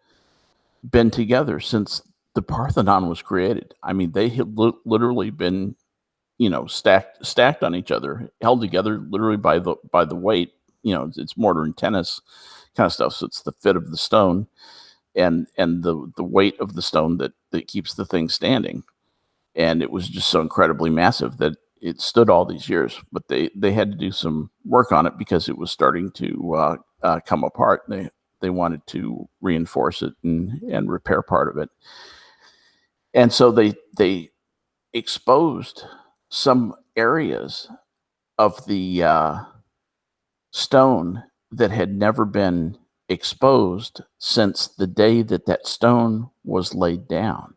been together since the Parthenon was created. I mean, they had literally been, stacked on each other, held together literally by the weight. It's mortar and tennis kind of stuff. So it's the fit of the stone and the weight of the stone that keeps the thing standing. And it was just so incredibly massive that it stood all these years. But they had to do some work on it because it was starting to come apart. They wanted to reinforce it and repair part of it. And so they exposed some areas of the stone that had never been exposed since the day that stone was laid down.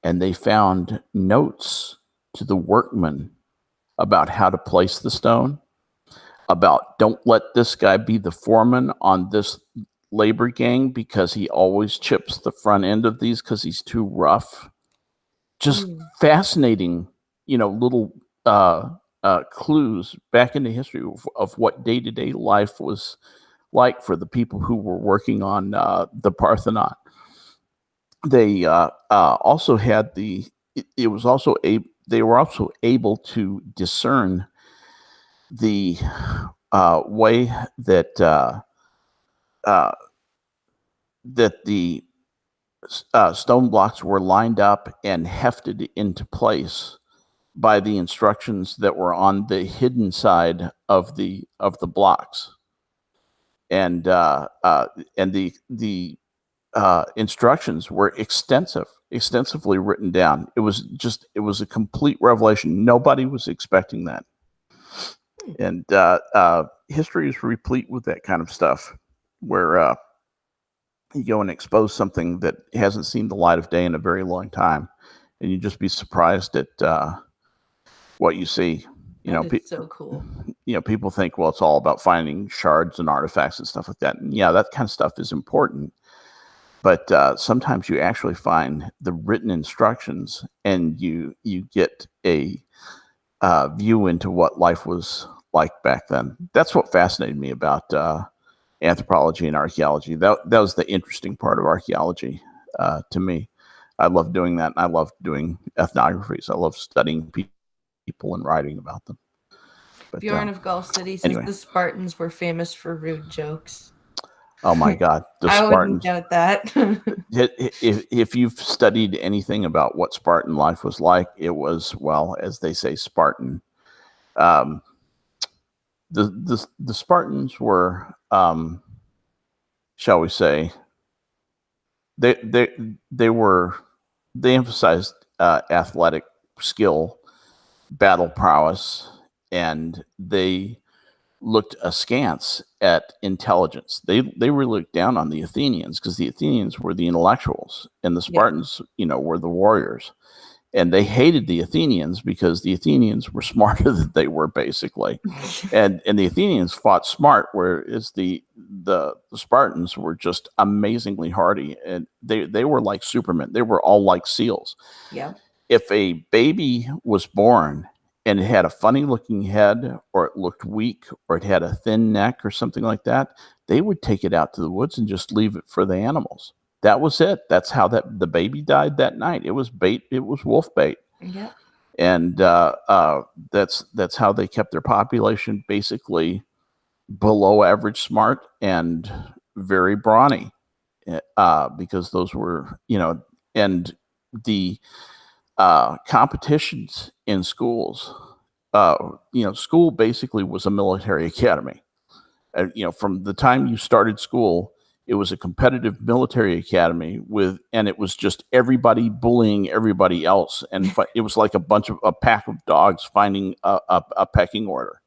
And they found notes to the workmen about how to place the stone, about don't let this guy be the foreman on this labor gang because he always chips the front end of these because he's too rough. Just fascinating, little clues back into history of what day-to-day life was like for the people who were working on the Parthenon. They also had they were also able to discern the way that the stone blocks were lined up and hefted into place by the instructions that were on the hidden side of the blocks, and the instructions were extensively written down. It was a complete revelation. Nobody was expecting that, and history is replete with that kind of stuff, where you go and expose something that hasn't seen the light of day in a very long time, and you just be surprised at what you see. It's so cool. People think, well, it's all about finding shards and artifacts and stuff like that. And yeah, that kind of stuff is important. But sometimes you actually find the written instructions, and you get a view into what life was like back then. That's what fascinated me about anthropology and archaeology. That was the interesting part of archaeology to me. I love doing that. And I love doing ethnographies. I love studying people and writing about them. But, Bjorn of Gulf City says the Spartans were famous for rude jokes. Oh my God, the I Spartans! wouldn't doubt that. If you've studied anything about what Spartan life was like, it was, well, as they say, Spartan. The Spartans were, shall we say, they emphasized athletic skill, battle prowess, and they looked askance at intelligence. They really looked down on the Athenians because the Athenians were the intellectuals and the Spartans, were the warriors. And they hated the Athenians because the Athenians were smarter than they were, basically. and the Athenians fought smart, whereas the the Spartans were just amazingly hardy, and they were like Supermen. They were all like SEALs. Yeah. If a baby was born and it had a funny looking head, or it looked weak, or it had a thin neck or something like that, they would take it out to the woods and just leave it for the animals. That was it. That's how the baby died that night. It was bait. It was wolf bait. Yeah. And that's how they kept their population basically below average smart and very brawny, because those were, and the competitions in schools. School basically was a military academy. From the time you started school, it was a competitive military academy and it was just everybody bullying everybody else, and it was like a pack of dogs finding a pecking order.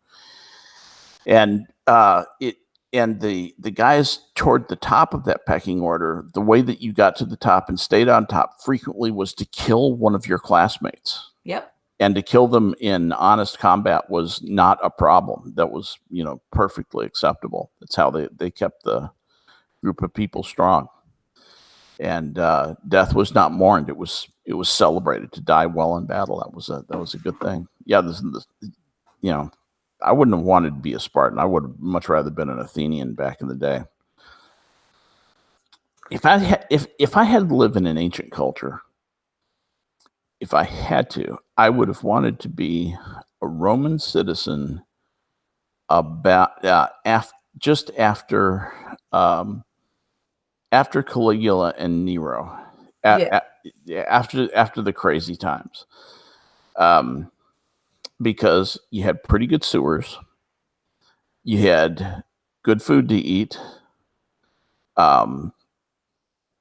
And the guys toward the top of that pecking order, the way that you got to the top and stayed on top frequently was to kill one of your classmates. Yep. And to kill them in honest combat was not a problem. That was, perfectly acceptable. That's how they kept the group of people strong. And death was not mourned; it was celebrated. To die well in battle, that was a good thing. Yeah, I wouldn't have wanted to be a Spartan. I would have much rather been an Athenian back in the day. If I had to live in an ancient culture, if I had to, I would have wanted to be a Roman citizen about just after Caligula and Nero, after the crazy times, because you had pretty good sewers, you had good food to eat.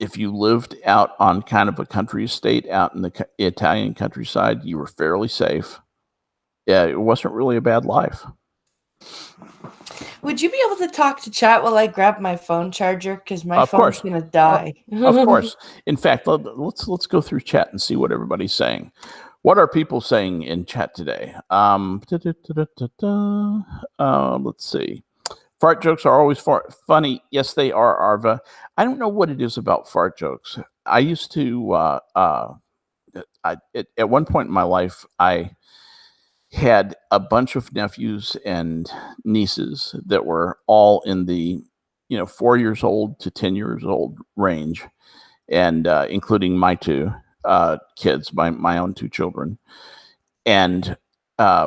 If you lived out on kind of a country estate out in the Italian countryside, you were fairly safe. Yeah, it wasn't really a bad life. Would you be able to talk to chat while I grab my phone charger? Because my phone's going to die. Of course. In fact, let's go through chat and see what everybody's saying. What are people saying in chat today? Let's see. Fart jokes are always funny. Yes, they are, Arva. I don't know what it is about fart jokes. I used to, at one point in my life, I had a bunch of nephews and nieces that were all in the 4 years old to 10 years old range, and including my two kids, my own two children. And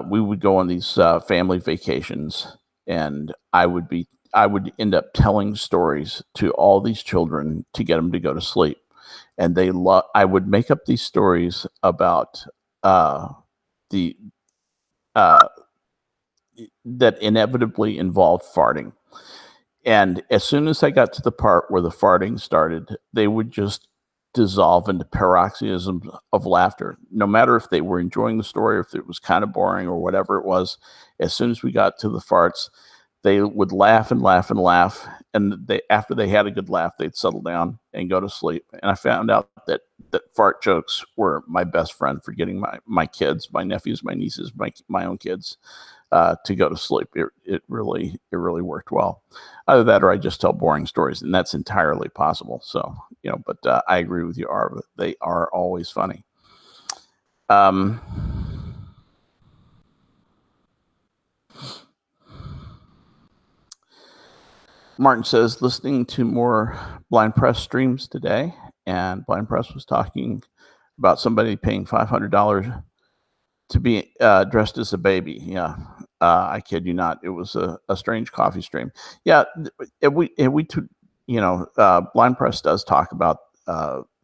we would go on these family vacations, and I would end up telling stories to all these children to get them to go to sleep. And I would make up these stories about that inevitably involved farting. And as soon as I got to the part where the farting started, they would just dissolve into paroxysms of laughter, no matter if they were enjoying the story or if it was kind of boring or whatever it was. As soon as we got to the farts, they would laugh and laugh and laugh. And after they had a good laugh, they'd settle down and go to sleep. And I found out that fart jokes were my best friend for getting my kids, my nephews, my nieces, my own kids to go to sleep. It really worked well. Either that, or I just tell boring stories, and that's entirely possible. So, but I agree with you, Arva. They are always funny. Martin says, listening to more Blind Press streams today, and Blind Press was talking about somebody paying $500 to be dressed as a baby. Yeah, I kid you not. It was a strange coffee stream. Yeah, Blind Press does talk about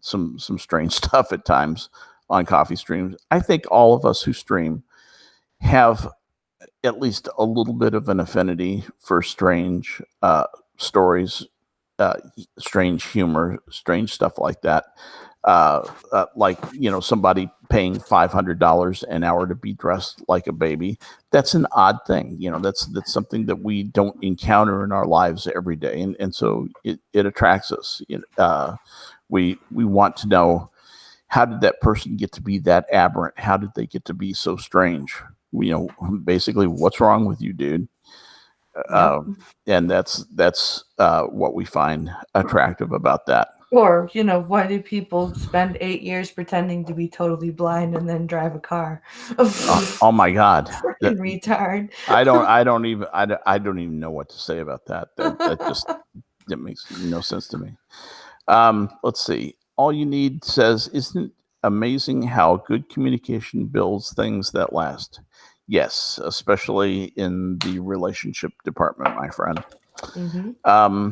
some strange stuff at times on coffee streams. I think all of us who stream have at least a little bit of an affinity for strange stories, strange humor, strange stuff like that. Like, somebody paying $500 an hour to be dressed like a baby. That's an odd thing. That's something that we don't encounter in our lives every day. And so it attracts us. We want to know, how did that person get to be that aberrant? How did they get to be so strange? Basically, what's wrong with you, dude? And that's what we find attractive about that. Or, why do people spend 8 years pretending to be totally blind and then drive a car? Oh my God, Freaking retard. I don't even know what to say about that. That makes no sense to me. Let's see. All You Need says, isn't it amazing how good communication builds things that last? Yes, especially in the relationship department, my friend. Mm-hmm.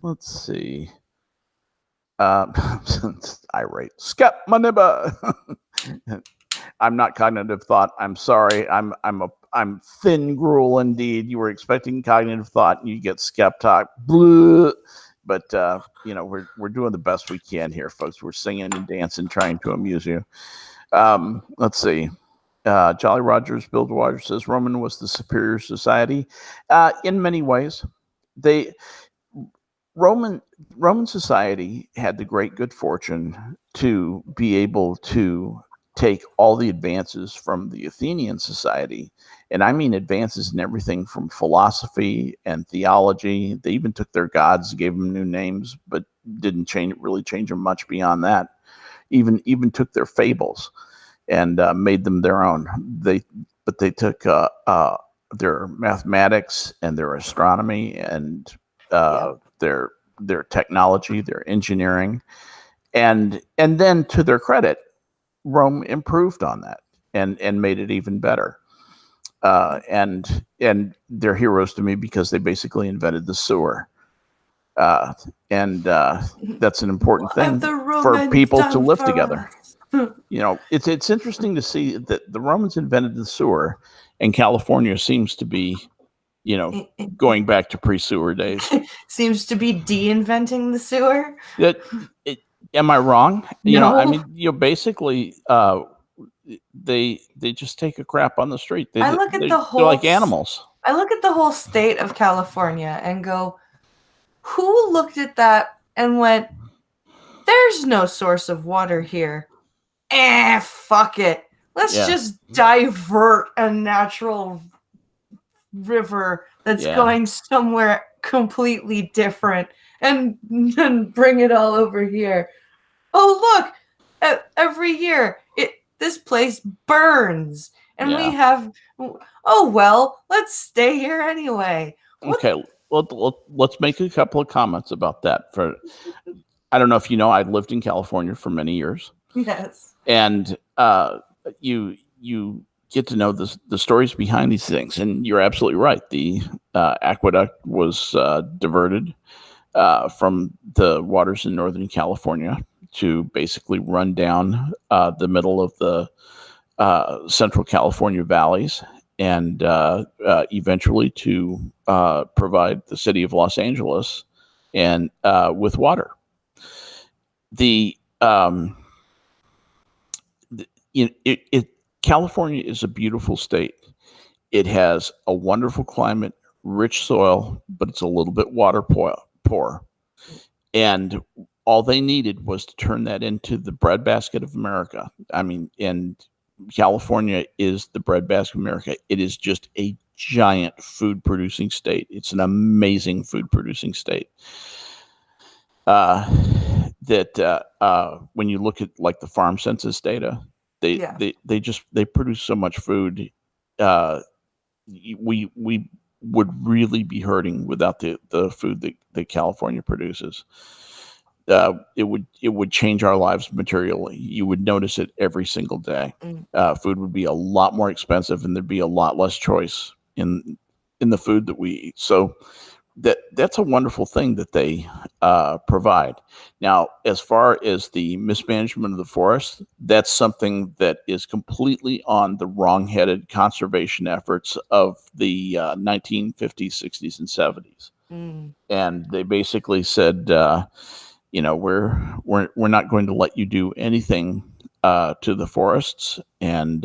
Let's see. Irate. Skep, my neighbor. I'm not cognitive thought. I'm sorry. I'm thin gruel indeed. You were expecting cognitive thought, and you get Skep talk. Blah. But we're doing the best we can here, folks. We're singing and dancing, trying to amuse you. Let's see. Jolly Rogers, Bill DeWater says Roman was the superior society. In many ways, Roman society had the great good fortune to be able to take all the advances from the Athenian society, and I mean advances in everything from philosophy and theology. They even took their gods, gave them new names, but didn't really change them much beyond that. Even took their fables and made them their own. They took their mathematics and their astronomy and their technology, their engineering, and then, to their credit, Rome improved on that and made it even better. And they're heroes to me because they basically invented the sewer. And that's an important thing for people to live together. It's interesting to see that the Romans invented the sewer, and California seems to be, going back to pre-sewer days. Seems to be de-inventing the sewer. Am I wrong? No. Basically, they just take a crap on the street. I look at they're like animals. I look at the whole state of California and go, who looked at that and went, there's no source of water here. Fuck it. Let's just divert a natural river that's going somewhere completely different and bring it all over here. Oh, look, every year this place burns, and we have, let's stay here anyway. Okay, let's make a couple of comments about that. I don't know if you know, I lived in California for many years. Yes. And you get to know the stories behind these things, and you're absolutely right. The aqueduct was diverted from the waters in Northern California to basically run down the middle of the Central California valleys, and eventually to provide the city of Los Angeles and with water. California is a beautiful state. It has a wonderful climate, rich soil, but it's a little bit water poor. And all they needed was to turn that into the breadbasket of America. And California is the breadbasket of America. It is just a giant food producing state. It's an amazing food producing state. When you look at like the farm census data, they produce so much food. We would really be hurting without the food that California produces. It would change our lives materially. You would notice it every single day. Food would be a lot more expensive, and there'd be a lot less choice in the food that we eat. So that's a wonderful thing that they provide. Now, as far as the mismanagement of the forest, that's something that is completely on the wrong-headed conservation efforts of the 1950s, 60s, and 70s. And they basically said, we're not going to let you do anything to the forests, and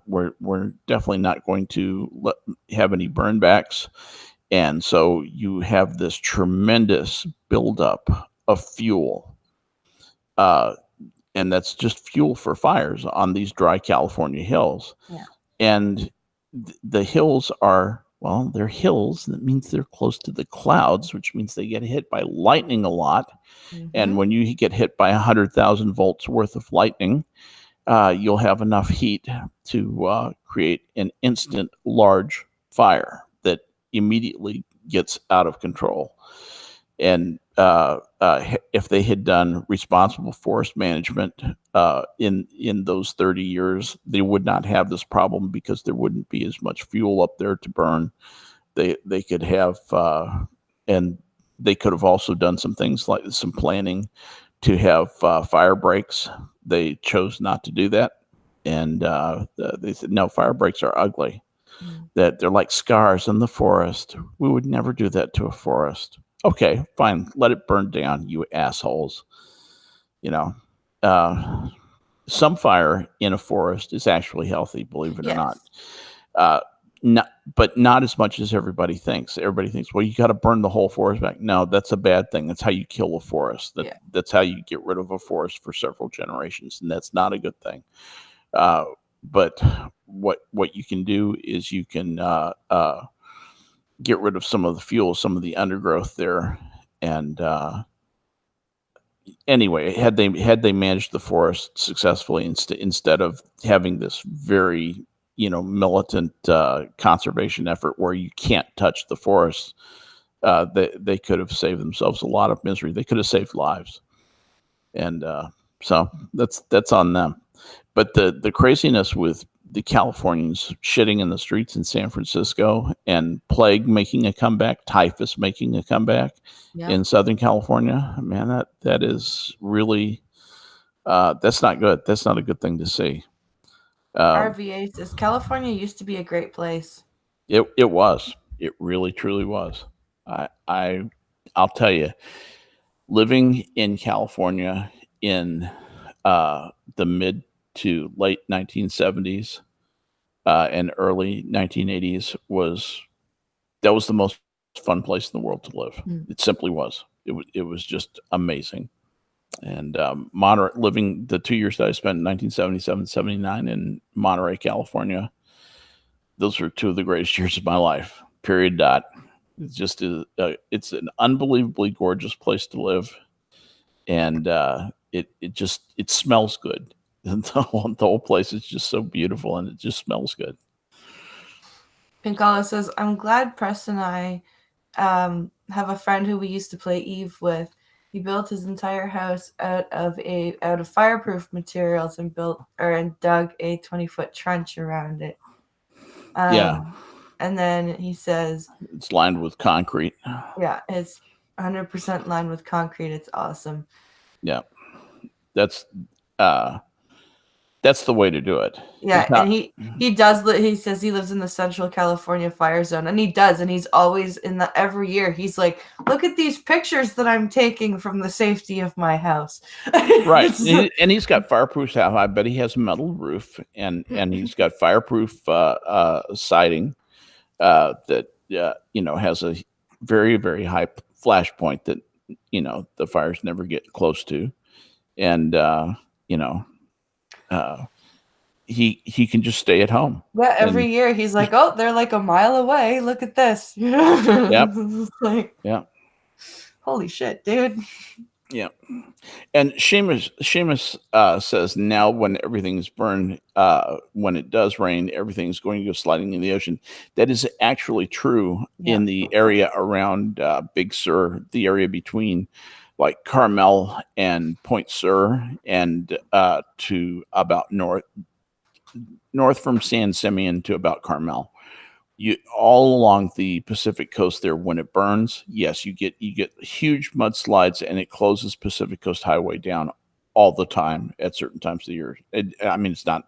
we're definitely not going to have any burnbacks. And so you have this tremendous buildup of fuel, and that's just fuel for fires on these dry California hills. Yeah. And the hills are Well, they're hills. That means they're close to the clouds, which means they get hit by lightning a lot. And Mhm. when you get hit by 100,000 volts worth of lightning, you'll have enough heat to create an instant large fire that immediately gets out of control. And if they had done responsible forest management in those 30 years, they would not have this problem because there wouldn't be as much fuel up there to burn. They could have and they could have also done some things like some planning to have fire breaks. They chose not to do that, and they said no, fire breaks are ugly. Mm. That they're like scars in the forest. We would never do that to a forest. Okay, fine, let it burn down, you assholes. You know, uh, some fire in a forest is actually healthy, believe it or not. Yes. Uh, not, but not as much as everybody thinks. Everybody thinks, well, you got to burn the whole forest back. No, that's a bad thing. That's how you kill a forest. Yeah. That's how you get rid of a forest for several generations, and that's not a good thing. But what you can do is you can get rid of some of the fuel, some of the undergrowth there, and anyway, had they managed the forest successfully instead of having this very militant conservation effort where you can't touch the forest, they could have saved themselves a lot of misery. They could have saved lives, and so that's on them. But the craziness with the Californians shitting in the streets in San Francisco and plague making a comeback, typhus making a comeback Yeah. in Southern California, man, that is really that's not good. That's not a good thing to see. RVA says California used to be a great place. It was. It really truly was. I'll tell you, living in California in the mid to late 1970s and early 1980s was the most fun place in the world to live. Mm. It simply was. It was just amazing. And living the 2 years that I spent in 1977, 79 in Monterey, California, those were two of the greatest years of my life. Period. Dot. It's just it's an unbelievably gorgeous place to live, and it smells good. The whole place is just so beautiful, and it just smells good. Pinkala says, I'm glad Preston and I have a friend who we used to play Eve with. He built his entire house out of fireproof materials and dug a 20-foot trench around it. Yeah. And then he says It's lined with concrete. Yeah, it's 100% lined with concrete. It's awesome. Yeah. That's the way to do it. Yeah, and he does. He says he lives in the Central California fire zone, and he does, and he's always every year. He's like, "Look at these pictures that I'm taking from the safety of my house." Right, and he's got fireproof stuff. I bet he has a metal roof, and he's got fireproof siding that has a very very high flash point that the fires never get close to, and he can just stay at home. Yeah, every year he's like, "Oh, they're like a mile away. Look at this." Yep. Like, yeah. Holy shit, dude. Yeah. And Seamus says now when everything's burned, when it does rain, everything's going to go sliding in the ocean. That is actually true in the area around Big Sur, the area between like Carmel and Point Sur, and to about north from San Simeon to about Carmel. You all along the Pacific coast there, when it burns, yes, you get huge mudslides, and it closes Pacific Coast Highway down all the time at certain times of the year. It's not,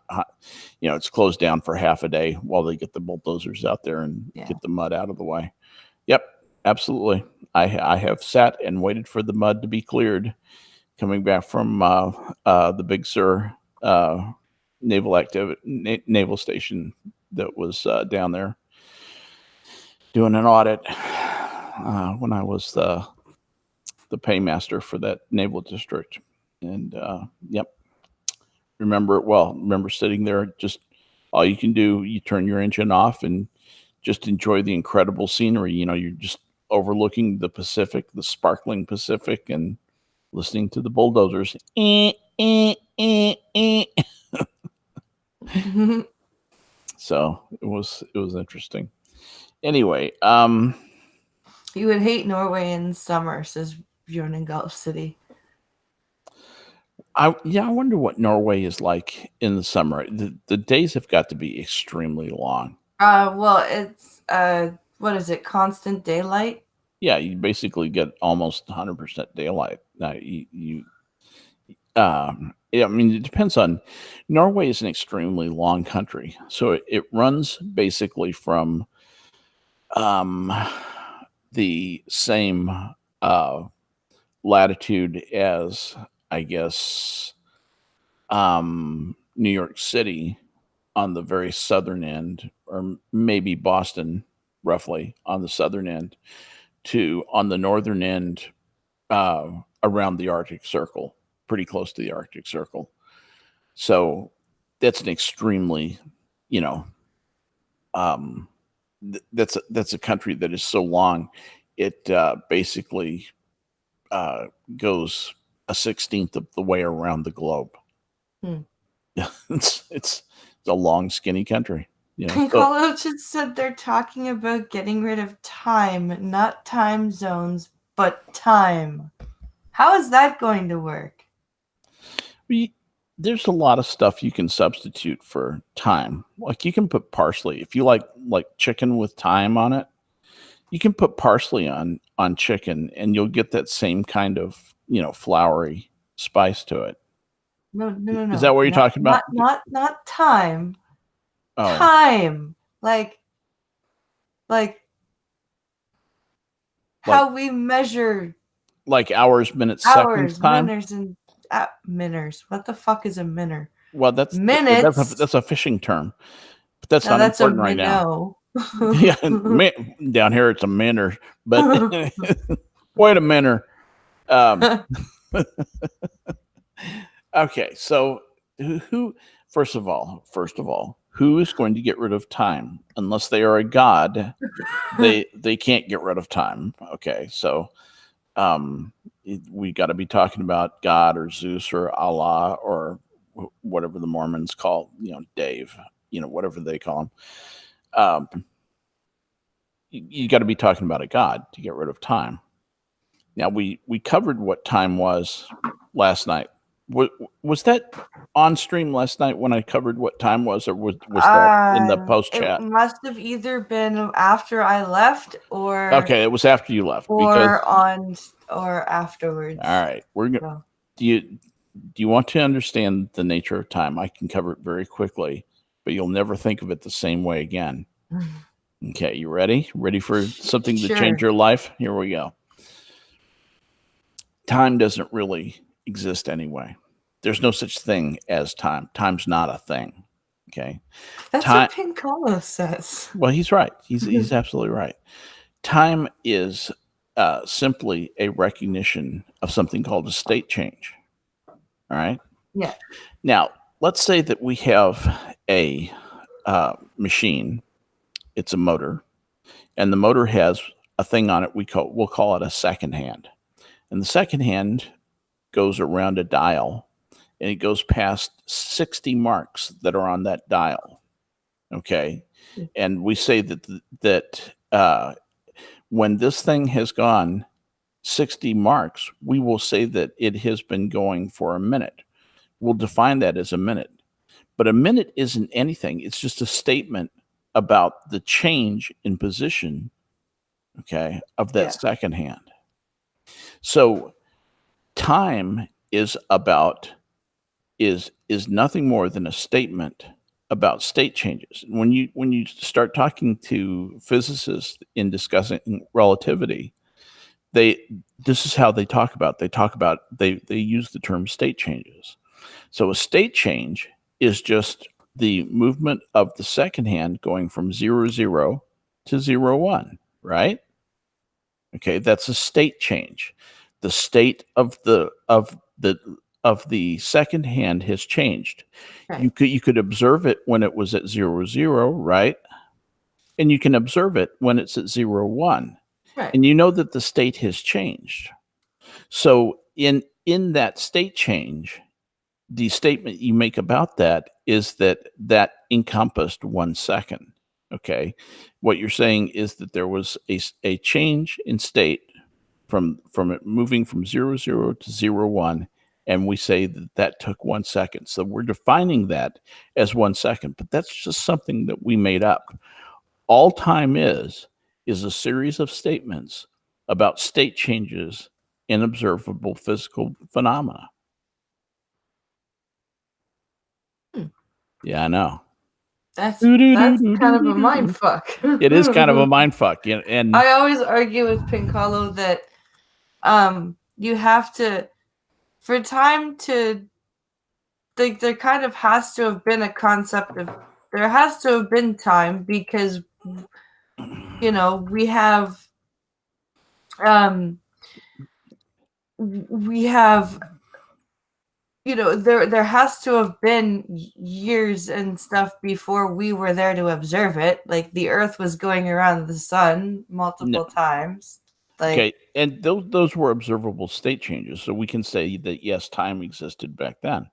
it's closed down for half a day while they get the bulldozers out there and get the mud out of the way. Yep, absolutely. I have sat and waited for the mud to be cleared coming back from the Big Sur naval station that was down there doing an audit when I was the paymaster for that naval district. And yep, remember it well. Remember sitting there, just all you can do, you turn your engine off and just enjoy the incredible scenery. You're just overlooking the Pacific, the sparkling Pacific, and listening to the bulldozers. So it was interesting. Anyway, You would hate Norway in summer, says Bjorn in Gulf City. I wonder what Norway is like in the summer. The days have got to be extremely long. Well, it's what is it? Constant daylight. Yeah, you basically get almost 100% daylight. Now yeah, I mean, it depends on. Norway is an extremely long country, so it runs basically from the same latitude as, I guess, New York City on the very southern end, or maybe Boston, roughly on the southern end, to on the northern end, around the Arctic Circle, pretty close to the Arctic Circle. So that's an extremely, you know, that's a country that is so long, it basically goes a 16th of the way around the globe. Hmm. It's a long, skinny country. Piccolo just said they're talking about getting rid of time, not time zones, but time. How is that going to work? There's a lot of stuff you can substitute for time. Like you can put parsley if you like chicken with thyme on it. You can put parsley on chicken, and you'll get that same kind of floury spice to it. No. Is that what you're talking about? Not time. Oh. Time. Like how we measure. Like hours, minutes, hours, seconds, time. Miners, and miners. What the fuck is a minner? Well, that's minutes. That's a fishing term, but that's not that's important right now. Yeah, down here it's a minner, but wait a minute. Okay, so who? First of all, who is going to get rid of time? Unless they are a god, they can't get rid of time. Okay, so we got to be talking about God or Zeus or Allah or whatever the Mormons call, Dave, whatever they call him. You got to be talking about a God to get rid of time. Now we covered what time was last night. Was that on stream last night when I covered what time was, or was that in the post chat? It must have either been after I left, or okay, it was after you left, or afterwards. All right, we're gonna. Do you want to understand the nature of time? I can cover it very quickly, but you'll never think of it the same way again. Okay, you ready? Ready for something to change your life? Here we go. Time doesn't really exist anyway. There's no such thing as time. Time's not a thing. Okay. That's what Piccolo says. Well, he's right. He's absolutely right. Time is simply a recognition of something called a state change. All right. Yeah. Now, let's say that we have a machine. It's a motor, and the motor has a thing on it. We'll call it a second hand, and the second hand goes around a dial, and it goes past 60 marks that are on that dial. Okay, and we say that when this thing has gone 60 marks, we will say that it has been going for a minute. We'll define that as a minute. But a minute isn't anything. It's just a statement about the change in position, okay, of that second hand. So time is nothing more than a statement about state changes. When you start talking to physicists in discussing relativity, this is how they talk about. They use the term state changes. So a state change is just the movement of the second hand going from 0, 0 to 0, 1, right? Okay, that's a state change. The state of the second hand has changed. Right. You could observe it when it was at 0, 0, right? and you can observe it when it's at 0, 1. Right. And you know that the state has changed. So in that state change, the statement you make about that is that that encompassed 1 second. Okay. What you're saying is that there was a change in state from it moving from 0, 0 to 0, 1. And we say that that took 1 second. So we're defining that as 1 second, but that's just something that we made up. All time is a series of statements about state changes in observable physical phenomena. Yeah, I know. That's kind of a mind fuck. It is kind of a mind fuck. And I always argue with Pincalo that you have to, for time to, like, there kind of has to have been a concept of, there has to have been time, because we have there has to have been years and stuff before we were there to observe it. Like, the Earth was going around the sun multiple times. Like, okay, and those were observable state changes, so we can say that yes, time existed back then.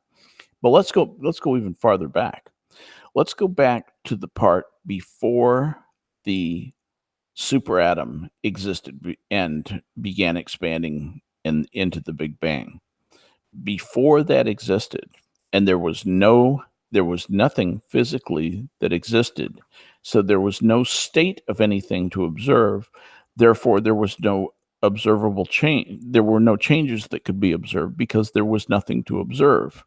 But let's go even farther back. Let's go back to the part before the superatom existed and began expanding into the Big Bang. Before that existed, and there was nothing physically that existed, so there was no state of anything to observe. Therefore, there was no observable change. There were no changes that could be observed because there was nothing to observe.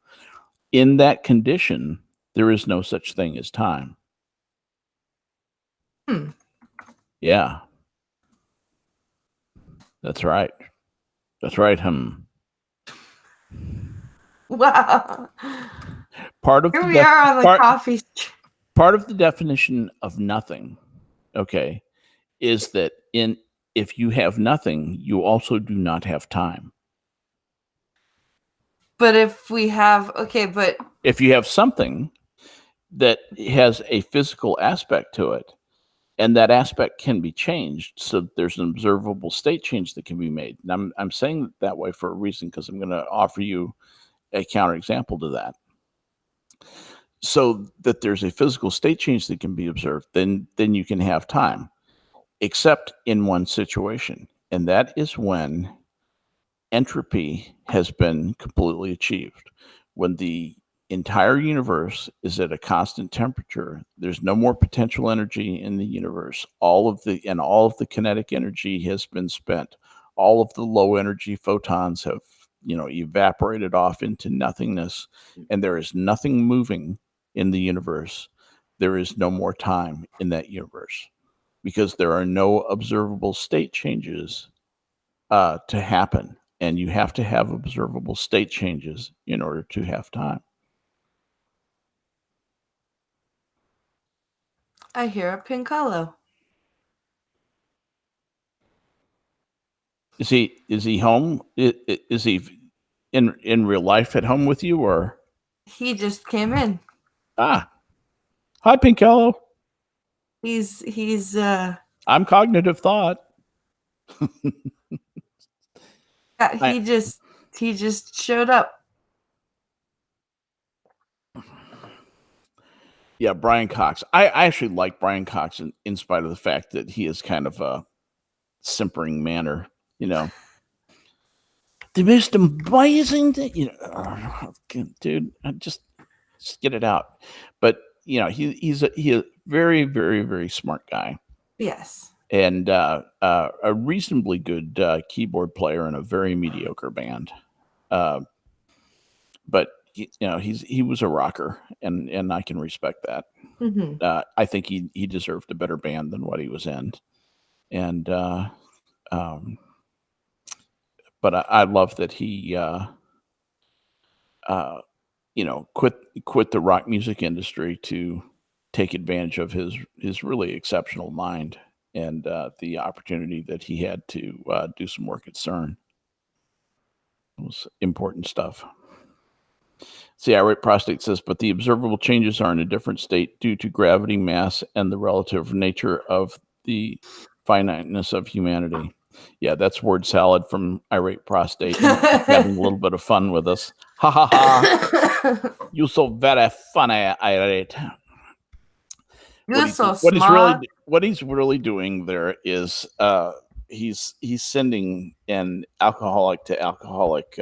In that condition, there is no such thing as time. Yeah, that's right. That's right. wow. Part of Here we are on the coffee. Part of the definition of nothing, okay, is that if you have nothing, you also do not have time. But if you have something that has a physical aspect to it, and that aspect can be changed, so there's an observable state change that can be made. And I'm saying it that way for a reason, because I'm going to offer you a counterexample to that. So that there's a physical state change that can be observed, then you can have time, except in one situation, and that is when entropy has been completely achieved. When the entire universe is at a constant temperature, there's no more potential energy in the universe. All of the kinetic energy has been spent. All of the low energy photons have evaporated off into nothingness, and there is nothing moving in the universe. There is no more time in that universe, because there are no observable state changes to happen, and you have to have observable state changes in order to have time. I hear a Pincalo. Is he home? Is he in real life at home with you, or he just came in? Hi, Pincalo. He's I'm cognitive thought. he just showed up. Yeah, Brian Cox. I actually like Brian Cox in spite of the fact that he is kind of a simpering manner, The most amazing thing, dude, just get it out. But he's a very, very, very smart guy. Yes. And a reasonably good keyboard player in a very mediocre band. But he was a rocker, and I can respect that. Mm-hmm. I think he deserved a better band than what he was in, and but I love that he quit the rock music industry to take advantage of his really exceptional mind and the opportunity that he had to do some work at CERN. It was important stuff. See, irate prostate says, but the observable changes are in a different state due to gravity, mass, and the relative nature of the finiteness of humanity. Yeah, that's word salad from irate prostate. Having a little bit of fun with us. Ha ha ha! You so very funny, irate. You're so smart. What he's really doing there is he's sending an alcoholic to alcoholic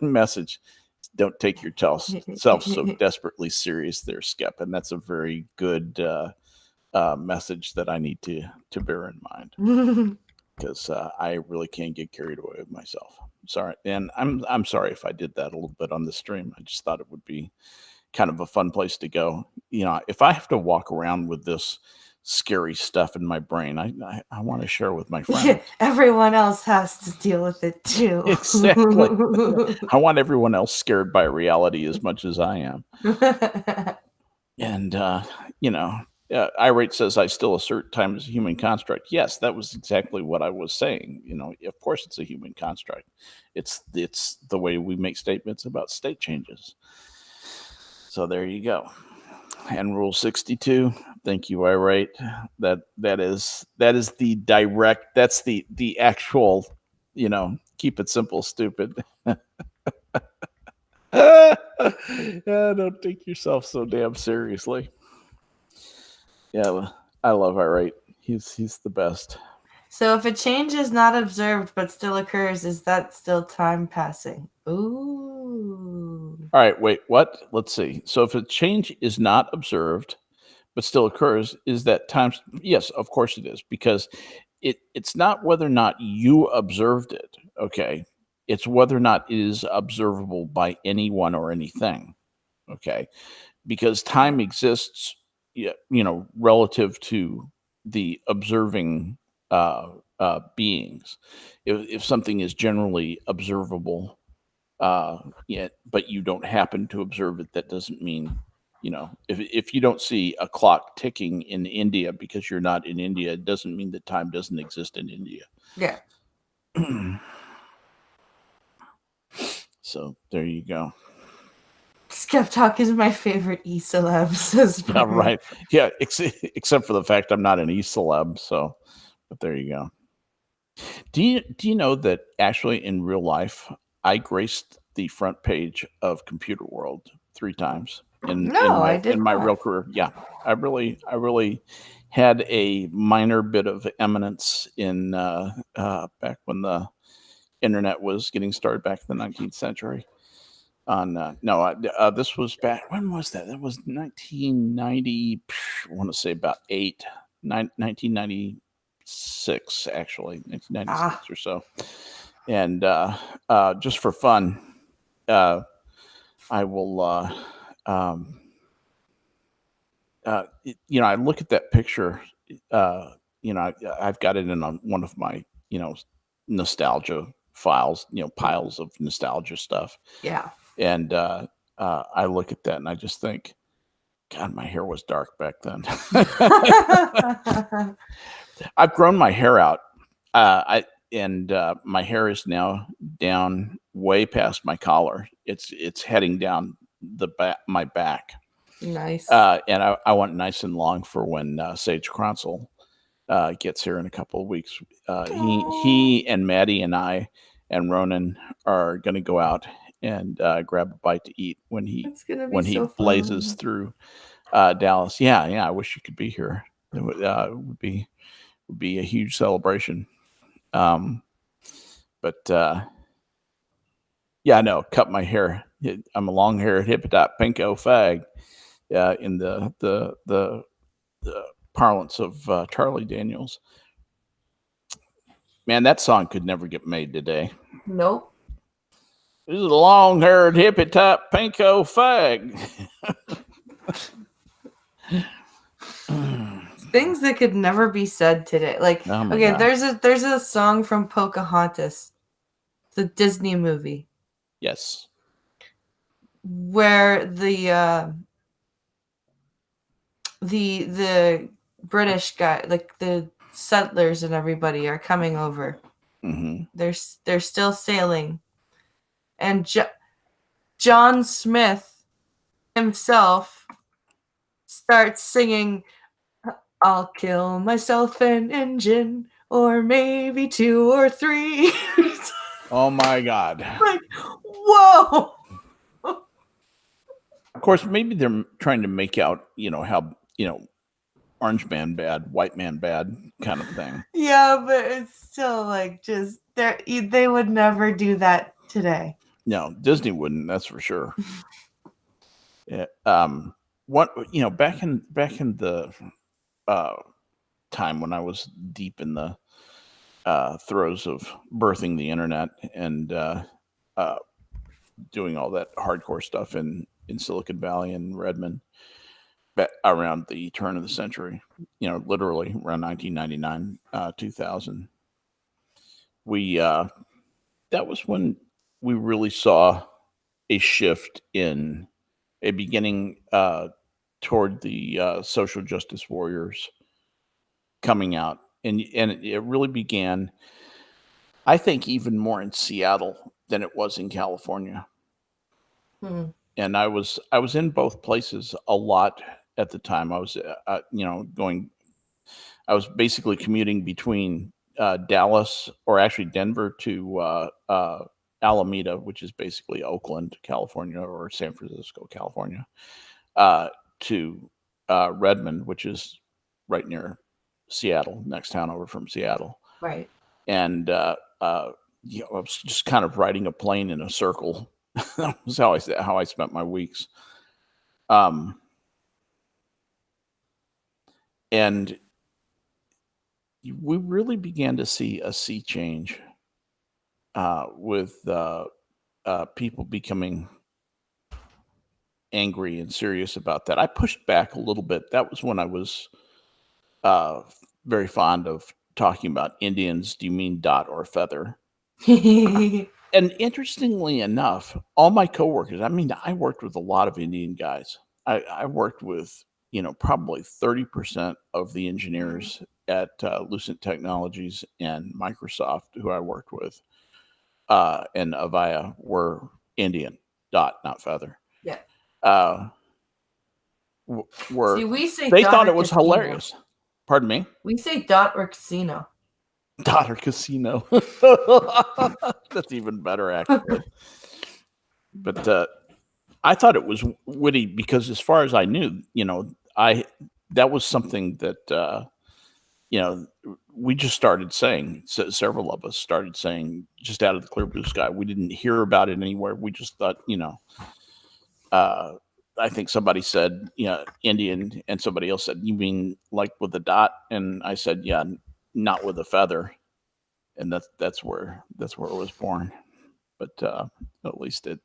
message. Don't take yourself so desperately serious there, Skep. And that's a very good message that I need to bear in mind, because I really can't get carried away with myself. Sorry. And I'm sorry if I did that a little bit on the stream. I just thought it would be kind of a fun place to go. If I have to walk around with this scary stuff in my brain, I want to share with my friends. Yeah, everyone else has to deal with it too. Exactly. I want everyone else scared by reality as much as I am. And irate says, I still assert time as a human construct. Yes, that was exactly what I was saying. Of course it's a human construct. It's the way we make statements about state changes. So there you go. And rule 62. Thank you, irate. That is the direct. That's the actual. Keep it simple, stupid. Don't take yourself so damn seriously. Yeah, I love irate. He's the best. So if a change is not observed but still occurs, is that still time passing? Ooh. All right, wait, what? Let's see. So if a change is not observed but still occurs, is that time? Yes, of course it is, because it's not whether or not you observed it, okay? It's whether or not it is observable by anyone or anything, okay? Because time exists, relative to the observing beings. If something is generally observable, but you don't happen to observe it, that doesn't mean, if you don't see a clock ticking in India because you're not in India, it doesn't mean that time doesn't exist in India. Yeah. So there you go. Skep Tock is my favorite e-celeb, says Yeah, right. Yeah, except for the fact I'm not an e-celeb, so, but there you go. Do you know that actually in real life I graced the front page of Computer World 3 times in my real career? Yeah, I really had a minor bit of eminence in back when the internet was getting started back in the 19th century. This was back. When was that? That was 1990. I want to say about 1996, actually, 1996 or so. And just for fun, I will. I look at that picture. I've got it in one of my nostalgia files. Piles of nostalgia stuff. Yeah. And I look at that and I just think, God, my hair was dark back then. I've grown my hair out. My hair is now down way past my collar. It's heading down my back. Nice. And I want nice and long for when Sage Kronsel gets here in a couple of weeks. He and Maddie and I and are going to go out and grab a bite to eat when he blazes through Dallas. Yeah, I wish you could be here. It would be a huge celebration. But no, cut my hair. I'm a long-haired hippie pinko fag. In the parlance of Charlie Daniels. Man, that song could never get made today. Nope. This is a long-haired hippie type pinko fag. Things that could never be said today. Like, okay, God. There's a song from Pocahontas, the Disney movie. Yes. Where the British guy, like the settlers and everybody are coming over. Mm-hmm. They're still sailing, and John Smith himself starts singing, I'll kill myself an engine, or maybe 2 or 3. Oh my God. Like, whoa. Of course, maybe they're trying to make out, how, orange man bad, white man bad kind of thing. Yeah, but it's still like just they would never do that today. No, Disney wouldn't, that's for sure. Yeah. What, back in the time when I was deep in the throes of birthing the internet and doing all that hardcore stuff in Silicon Valley and Redmond around the turn of the century, literally around 1999, 2000. We that was when we really saw a shift in a beginning toward the social justice warriors coming out, and it really began, I think, even more in Seattle than it was in California. And I was in both places a lot at the time. I was going. I was basically commuting between Dallas, or actually Denver, to Alameda, which is basically Oakland, California, or San Francisco, California, to Redmond, which is right near Seattle, next town over from Seattle. Right. And I was just kind of riding a plane in a circle. That was how I spent my weeks. And we really began to see a sea change with people becoming angry and serious about that. I pushed back a little bit. That was when I was very fond of talking about Indians. Do you mean dot or feather? And interestingly enough, all my coworkers, I worked with a lot of Indian guys. I worked with, probably 30% of the engineers at Lucent Technologies and Microsoft who I worked with, and Avaya, were Indian, dot, not feather. Yeah. Were See, we say they dot thought or it was casino. hilarious. Pardon me? We say dot or casino. Dot or casino. That's even better, actually. But I thought it was witty because, as far as I knew, that was something that we just started saying. Several of us started saying, just out of the clear blue sky. We didn't hear about it anywhere. We just thought, I think somebody said, Indian, and somebody else said, you mean like with a dot? And I said, yeah, not with a feather. And that's where it was born. But at least at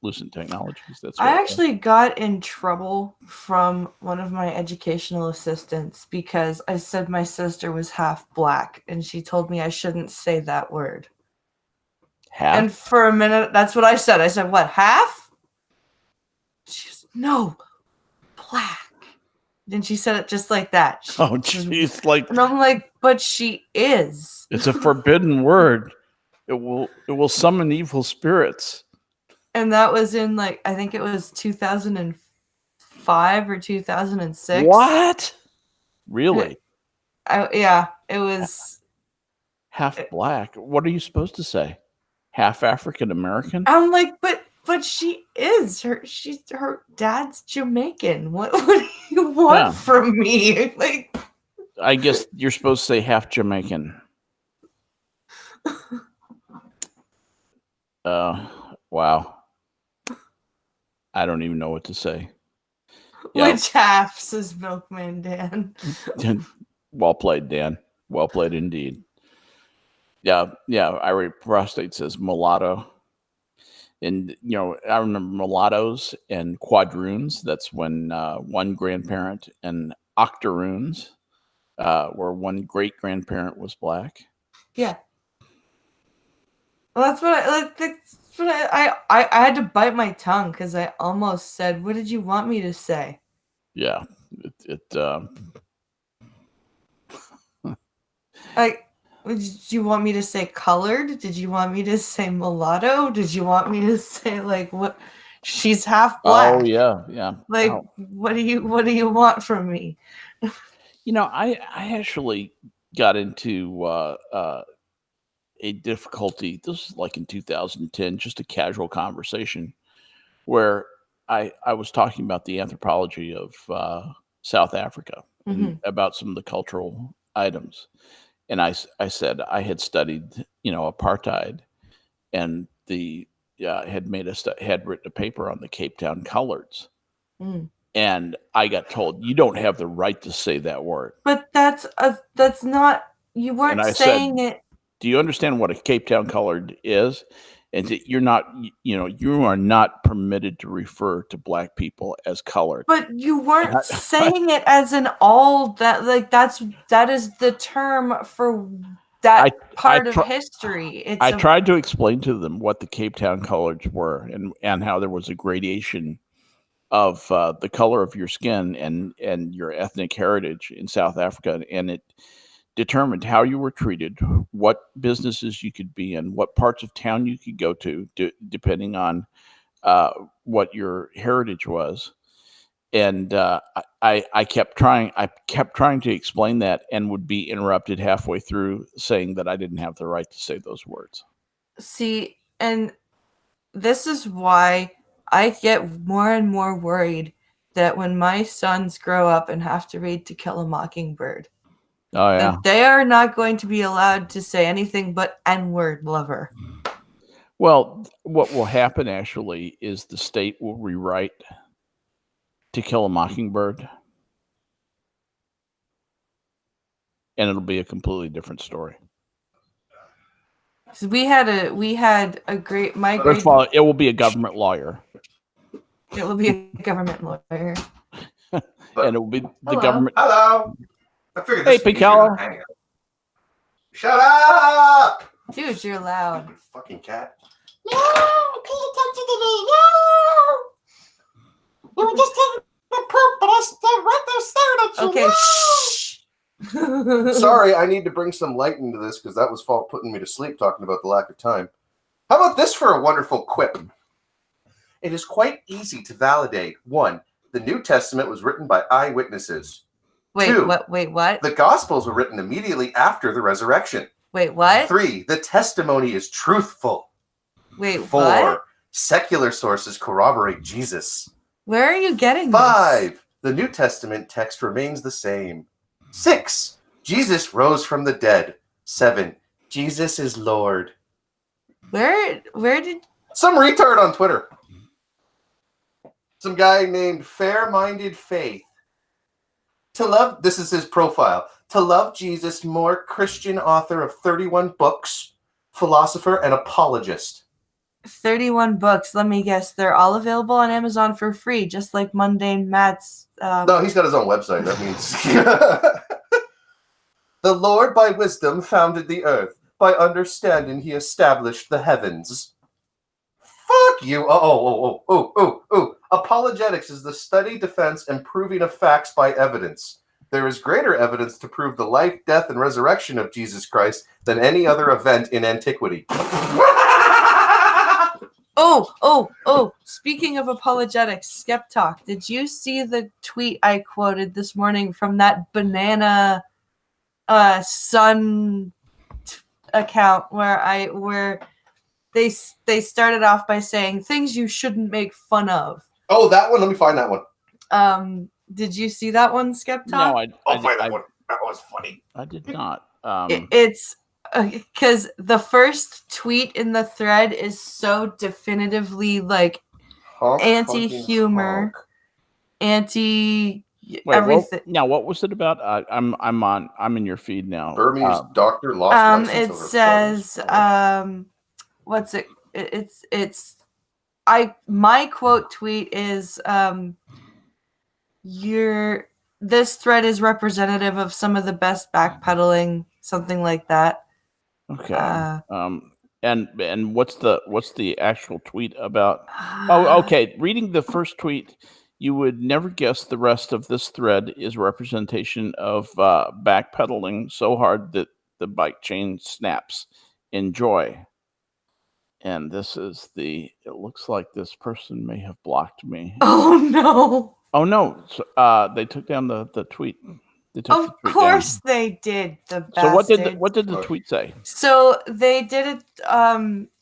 Lucent Technologies, that's what I actually got in trouble from one of my educational assistants because I said my sister was half black, and she told me I shouldn't say that word. Half? And for a minute, that's what I said. I said, what, half? She was, no, black. And she said it just like that. Jeez, like, and I'm like, but she is. It's a forbidden word. It will summon evil spirits. And that was in, like, I think it was 2005 or 2006. What? Really? Yeah, it was half black. What are you supposed to say? Half African American? I'm like, but she is. Her dad's Jamaican. What do you want from me? Like, I guess you're supposed to say half Jamaican. Wow. I don't even know what to say. Which half, says Milkman Dan. Well played, Dan. Well played indeed. Yeah. Irie Prostate says mulatto. And, I remember mulattoes and quadroons. That's when one grandparent, and octoroons, where one great grandparent was black. Yeah. Well, that's what I had to bite my tongue because I almost said, "What did you want me to say?" Yeah, Like, did you want me to say colored? Did you want me to say mulatto? Did you want me to say, like, what? She's half black. Oh yeah. Like, Oh. what do you want from me? I actually got into a difficulty. This was like in 2010, just a casual conversation where I was talking about the anthropology of South Africa and about some of the cultural items. And I said I had studied, apartheid, and had had written a paper on the Cape Town coloreds. Mm. And I got told, you don't have the right to say that word. But that's not, you weren't And I saying said, it. do you understand what a Cape Town colored is? And that you are not permitted to refer to black people as colored. But you weren't saying it as an all that, like, that is the term for that part of history. I tried to explain to them what the Cape Town coloreds were and how there was a gradation of the color of your skin and your ethnic heritage in South Africa, and it determined how you were treated, what businesses you could be in, what parts of town you could go to, depending on what your heritage was. And I kept trying. I kept trying to explain that, and would be interrupted halfway through, saying that I didn't have the right to say those words. See, and this is why I get more and more worried that when my sons grow up and have to read To Kill a Mockingbird, Oh yeah, that they are not going to be allowed to say anything but N-word lover. Well, what will happen actually is the state will rewrite To Kill a Mockingbird, and it'll be a completely different story. We had a great First of all, it will be a government lawyer. It will be a government lawyer. And it will be the government. Hello. I figured this Hey, Piccolo. Shut up! Dude, you're loud. You fucking cat. No! Pay attention to me! No! You were just taking the poop, but I went there staring at you. Okay, no! shh. Sorry, I need to bring some light into this because that was putting me to sleep talking about the lack of time. How about this for a wonderful quip? It is quite easy to validate. 1. The New Testament was written by eyewitnesses. Wait, 2. what? Wait, what? The Gospels were written immediately after the resurrection. Wait, what? 3. The testimony is truthful. Wait, 4. what? Secular sources corroborate Jesus. Where are you getting this? 5. The New Testament text remains the same. 6. Jesus rose from the dead. 7. Jesus is Lord. Where did... Some retard on Twitter. Some guy named Fair-Minded Faith. This is his profile. To love Jesus more, Christian author of 31 books, philosopher and apologist. 31 books. Let me guess. They're all available on Amazon for free, just like Mundane Matt's... No, he's got his own website. That means... The Lord by wisdom founded the earth. By understanding he established the heavens. Fuck you. Oh. Apologetics is the study, defense, and proving of facts by evidence. There is greater evidence to prove the life, death, and resurrection of Jesus Christ than any other event in antiquity. Oh. Speaking of apologetics, Skep Tock, did you see the tweet I quoted this morning from that banana sun account where they started off by saying things you shouldn't make fun of? Oh, that one. Let me find that one. Did you see that one, Skep Tock? No, I'll find that one. That was funny. I did not. It's because the first tweet in the thread is so definitively like anti-humor, anti everything. Now, what was it about? I'm in your feed now. Burmese doctor lost license it over says photos. what's it? My quote tweet is this thread is representative of some of the best backpedaling, something like that. Okay. And what's the actual tweet about? Oh, okay. Reading the first tweet, you would never guess the rest of this thread is representation of backpedaling so hard that the bike chain snaps. Enjoy. And this is it looks like this person may have blocked me. Oh no. Oh no. So, they took down the tweet. They took the Of tweet course down. they did, the So what did bastards. the tweet say? So they did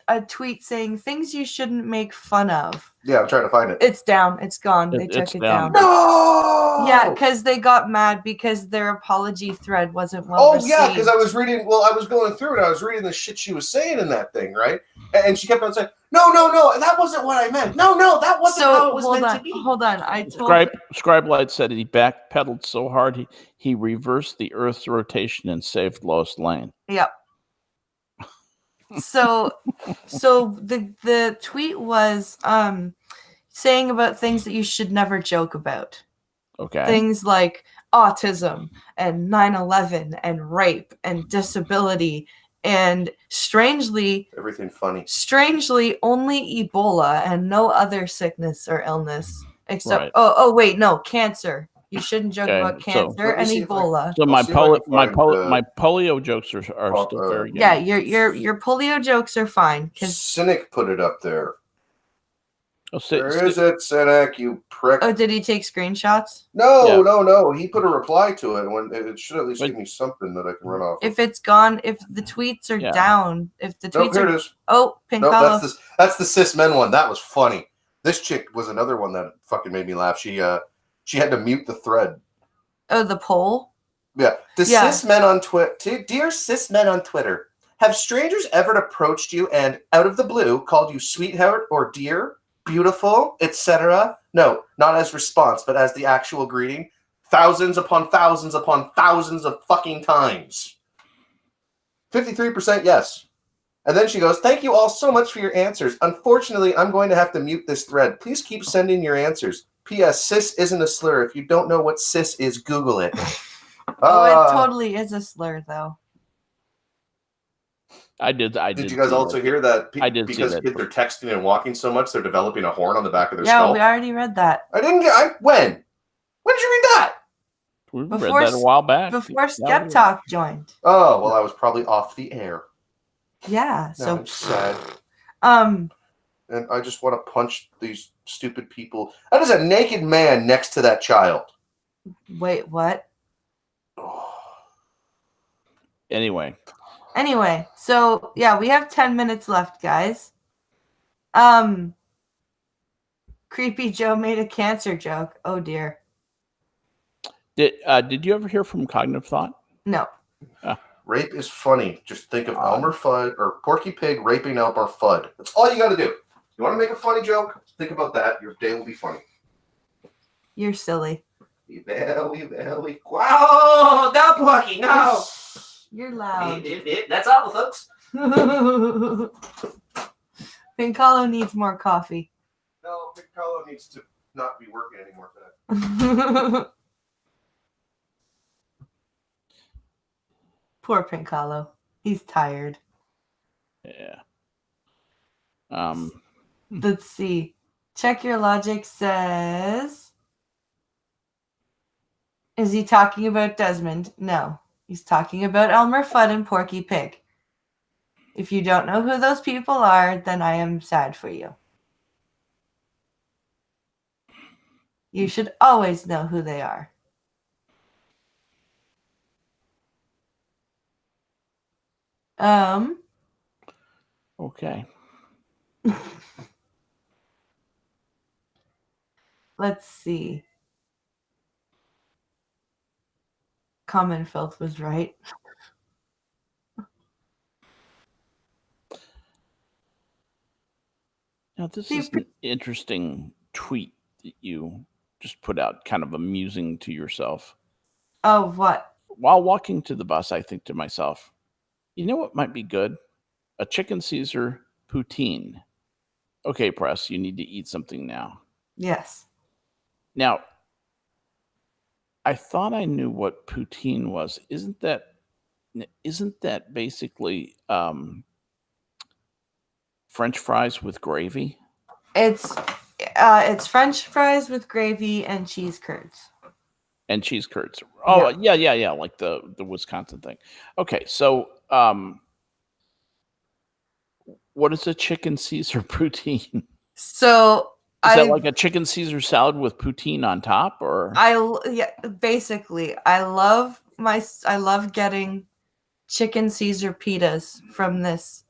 a tweet saying things you shouldn't make fun of. Yeah, I'm trying to find it. It's down. It's gone. They It's took it down. down. No! Yeah, because they got mad because their apology thread wasn't well Oh, received. yeah, because I was reading, I was going through it. I was reading the shit she was saying in that thing, right? And she kept on saying, no, that wasn't what I meant. No, that wasn't how it was meant to be. Hold on. I told Scribelight said he backpedaled so hard he reversed the Earth's rotation and saved Lois Lane. Yep. So the tweet was saying about things that you should never joke about. Okay. Things like autism and 9/11 and rape and disability and Everything funny. strangely only Ebola and no other sickness or illness except Right. oh wait, no, cancer. You shouldn't joke Okay, about so- cancer Let me and see if I- Ebola. So I'll my see if I can find, my polio jokes are still very good. Yeah, your polio jokes are fine because Cynic put it up there. Oh, Where is it, Cynic, you prick? oh, did he take screenshots? No, Yeah. no. He put a reply to it. When it should at least But- give me something that I can run off. If it's gone, if the tweets are Yeah. down, if the Nope, tweets here are it is. oh, Nope, Pinkalo. that's the cis men one. That was funny. This chick was another one that fucking made me laugh. She had to mute the thread. Oh, the poll. Yeah. Yeah. Cis men on Twitter. Dear cis men on Twitter, have strangers ever approached you and out of the blue called you sweetheart or dear, beautiful, etc.? No, not as response, but as the actual greeting. Thousands upon thousands upon thousands of fucking times. 53% yes. And then she goes, thank you all so much for your answers. Unfortunately, I'm going to have to mute this thread. Please keep sending your answers. P.S. Cis isn't a slur. If you don't know what cis is, Google it. Oh, it totally is a slur, though. I did. Did you guys see also that. hear that? I did see Because that. kids are texting and walking so much, they're developing a horn on the back of their Yeah, skull. we already read that. I didn't get. When? When did you read that? We Before read that a while back. Before Yeah, Skep we- Tock joined. Oh, well, I was probably off the air. Yeah. Now So I'm sad. And I just want to punch these stupid people. That is a naked man next to that child. wait, what? Anyway, So yeah, we have 10 minutes left, guys. Creepy Joe made a cancer joke. Oh dear. did you ever hear from Cognitive Thought? No. Rape is funny. Just think of Elmer Fudd or Porky Pig raping Elmer Fudd. That's all you got to do. You want to make a funny joke? Think about that. Your day will be funny. You're silly. Wow, no, Porky, no. You're loud. That's all, folks. Pinkalo needs more coffee. No, Piccolo needs to not be working anymore for that. Poor Pinkalo. He's tired. Yeah. Let's see. Check Your Logic says... Is he talking about Desmond? No. He's talking about Elmer Fudd and Porky Pig. If you don't know who those people are, then I am sad for you. You should always know who they are. Okay. Let's see. Common Filth was right. Now, this is an interesting tweet that you just put out, kind of amusing to yourself. Oh, what? While walking to the bus, I think to myself, you know what might be good? A chicken Caesar poutine. Okay, press, you need to eat something now. Yes. Now, I thought I knew what poutine was. Isn't that basically French fries with gravy? It's French fries with gravy and cheese curds. And cheese curds. Oh, yeah, like the Wisconsin thing. Okay, so What is a chicken Caesar poutine? So Is that I like a chicken Caesar salad with poutine on top, or yeah, basically I love getting chicken Caesar pitas from this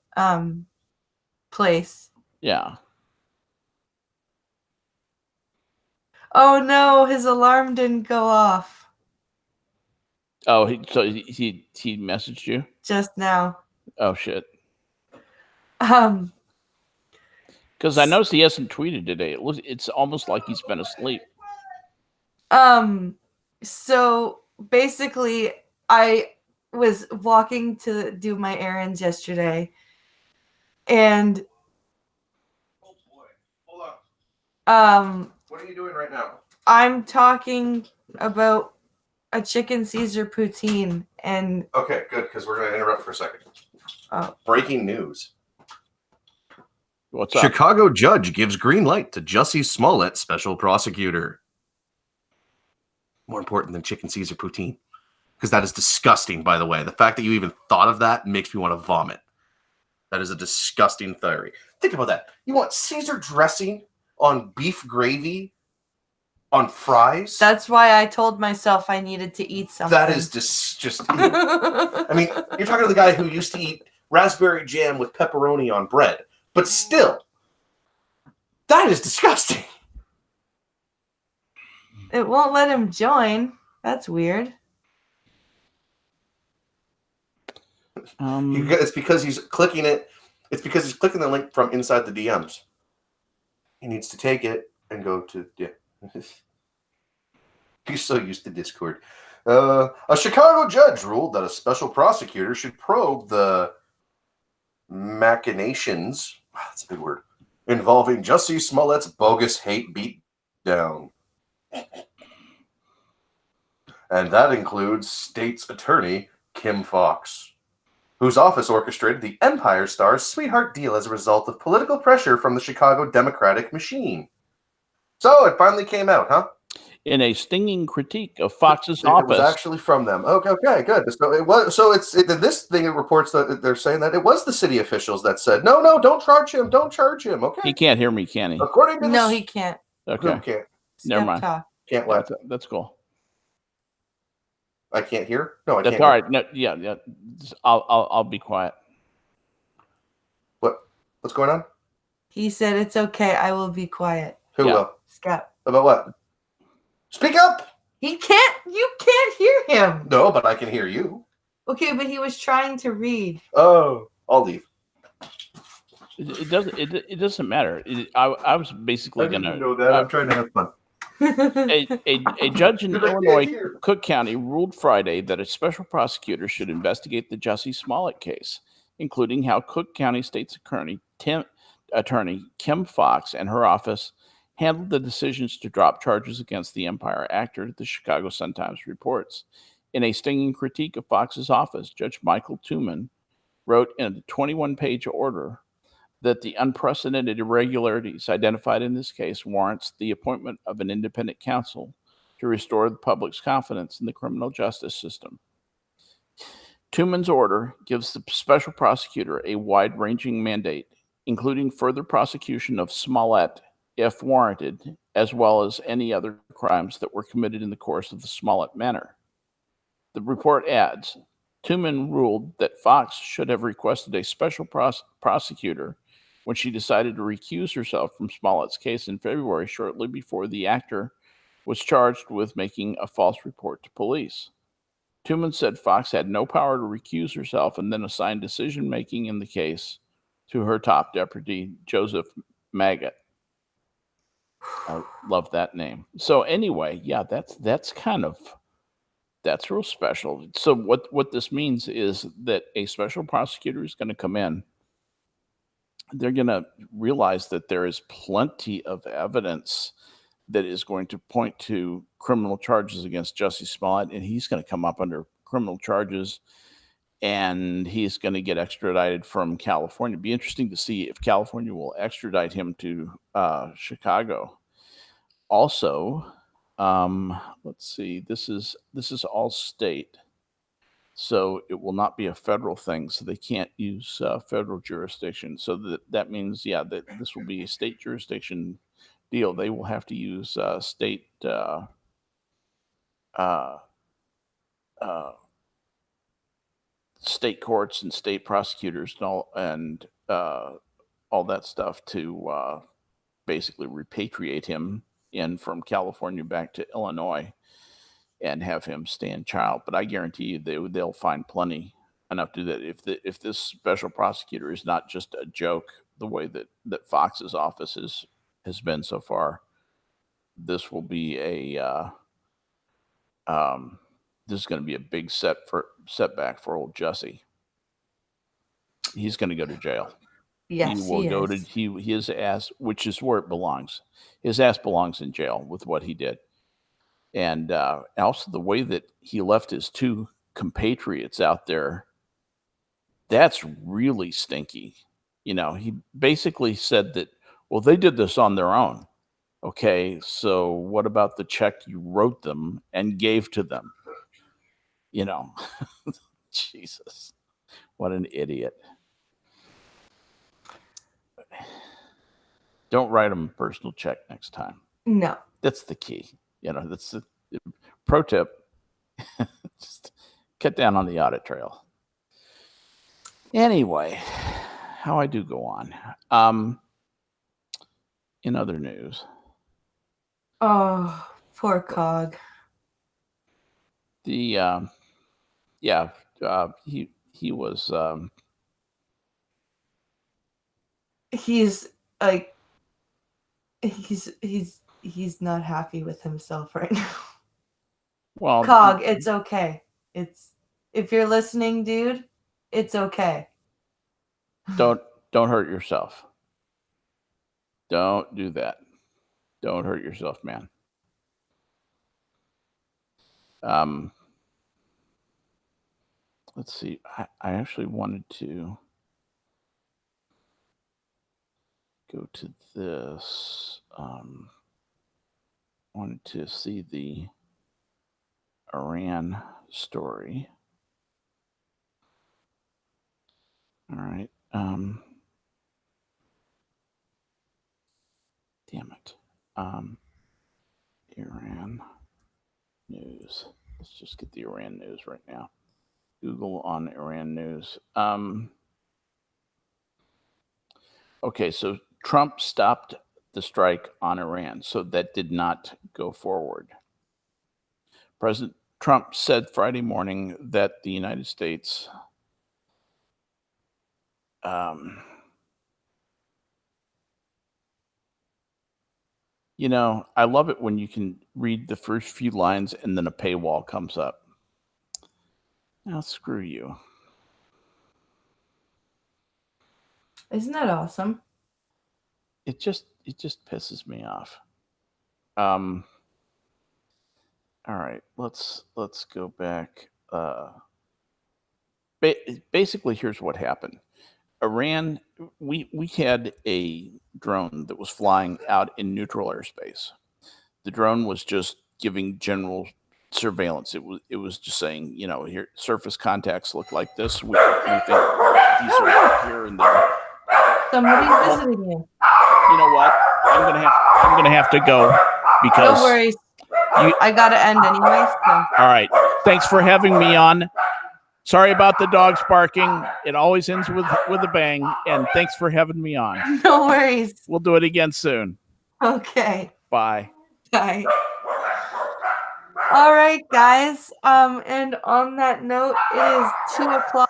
place. yeah? Oh no, his alarm didn't go off Oh, he messaged you. just now. Oh shit! Um Because I noticed he hasn't tweeted today. It's almost like he's been asleep. so basically I was walking to do my errands yesterday and Oh boy. Hold on. What are you doing right now? I'm talking about a chicken Caesar poutine and Okay, good, because we're going to interrupt for a second. Oh. Breaking news. What's up? Chicago judge gives green light to Jussie Smollett, special prosecutor. More important than chicken Caesar poutine. Because that is disgusting, by the way. The fact that you even thought of that makes me want to vomit. That is a disgusting theory. Think about that. You want Caesar dressing on beef gravy on fries? that's why I told myself I needed to eat something. That is just... I mean, you're talking to the guy who used to eat raspberry jam with pepperoni on bread. But still, that is disgusting. It won't let him join. That's weird. It's because he's clicking it. It's because he's clicking the link from inside the DMs. He needs to take it and go to... Yeah. He's so used to Discord. A Chicago judge ruled that a special prosecutor should probe the machinations, that's a big word, involving Jussie Smollett's bogus hate beatdown. And that includes state's attorney Kim Fox, whose office orchestrated the Empire star's sweetheart deal as a result of political pressure from the Chicago Democratic machine. So it finally came out, huh? In a stinging critique of Fox's It office. was actually from them. Okay, good. So it was. So this thing. It reports that they're saying that it was the city officials that said, no, don't charge him. Don't charge him. Okay. He can't hear me, can he? According to No, this, he can't. Okay. who can't? Never Skep mind. Tock. Can't what? That's cool. I can't hear. No, I That's can't. all hear. right. No, yeah. I'll be quiet. What's going on? He said it's okay. I will be quiet. Who Yeah. will? Skep. About what? Speak up. He can't. You can't hear him. No, but I can hear you. Okay, but he was trying to read. Oh, I'll leave. It doesn't matter. I was basically gonna know that. I'm trying to have fun. a judge in But I can't Illinois, hear. Cook County, ruled Friday that a special prosecutor should investigate the Jussie Smollett case, including how Cook County State's Attorney Kim Fox and her office handled the decisions to drop charges against the Empire actor, the Chicago Sun-Times reports. In a stinging critique of Fox's office, Judge Michael Tuman wrote in a 21-page order that the unprecedented irregularities identified in this case warrants the appointment of an independent counsel to restore the public's confidence in the criminal justice system. Tuman's order gives the special prosecutor a wide-ranging mandate, including further prosecution of Smollett, if warranted, as well as any other crimes that were committed in the course of the Smollett matter. The report adds, Tuman ruled that Fox should have requested a special prosecutor when she decided to recuse herself from Smollett's case in February, shortly before the actor was charged with making a false report to police. Tuman said Fox had no power to recuse herself and then assigned decision-making in the case to her top deputy, Joseph Maggot. I love that name. So anyway, yeah, that's real special. So what this means is that a special prosecutor is going to come in. They're going to realize that there is plenty of evidence that is going to point to criminal charges against Jussie Smollett, and he's going to come up under criminal charges, and he's going to get extradited from California. It'd be interesting to see if California will extradite him to Chicago. Also, let's see. This is all state. So it will not be a federal thing. So they can't use federal jurisdiction. So that means, yeah, that this will be a state jurisdiction deal. They will have to use state state courts and state prosecutors and all that stuff to basically repatriate him in from California back to Illinois and have him stand child. But I guarantee you they'll find plenty enough to do that. If this special prosecutor is not just a joke, the way that Fox's office has been so far, this will be this is going to be a big setback for old Jesse. He's going to go to jail. Yes, he will go is. to his ass, which is where it belongs. His ass belongs in jail with what he did. And also the way that he left his two compatriots out there, that's really stinky. You know, he basically said that, well, they did this on their own. Okay, so what about the check you wrote them and gave to them? You know, Jesus, what an idiot. Don't write them a personal check next time. No. That's the key. You know, that's the pro tip. Just cut down on the audit trail. Anyway, how I do go on. In other news. Oh, poor Cog. He was He's like he's not happy with himself right now. well, Cog, it's okay. It's if you're listening, dude, it's okay. don't hurt yourself. Don't do that. Don't hurt yourself, man. Let's see. I actually wanted to go to this. Wanted to see the Iran story. All right. Damn it. Iran news. Let's just get the Iran news right now. Google on Iran news. Okay, so Trump stopped the strike on Iran, so that did not go forward. President Trump said Friday morning that the United States you know, I love it when you can read the first few lines and then a paywall comes up. Now, screw you. Isn't that awesome? It just pisses me off. All right, let's go back. Basically, here's what happened. Iran, we had a drone that was flying out in neutral airspace. The drone was just giving general surveillance. It was just saying, you know, here surface contacts look like this. We think these are here and there. Somebody's visiting you. You know what? I'm gonna have to go because No worries. I gotta end anyway. So. All right. Thanks for having me on. Sorry about the dogs barking. It always ends with a bang. And thanks for having me on. No worries. We'll do it again soon. Okay. Bye. Bye. All right, guys. And on that note, it is 2:00.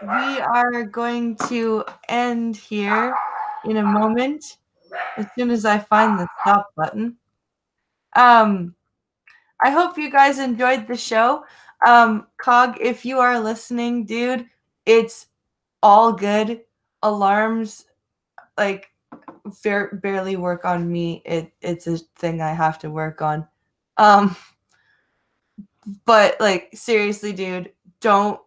We are going to end here in a moment as soon as I find the stop button. I hope you guys enjoyed the show. Cog, if you are listening, dude, it's all good. Alarms like barely work on me. It's a thing I have to work on. But like seriously, dude, don't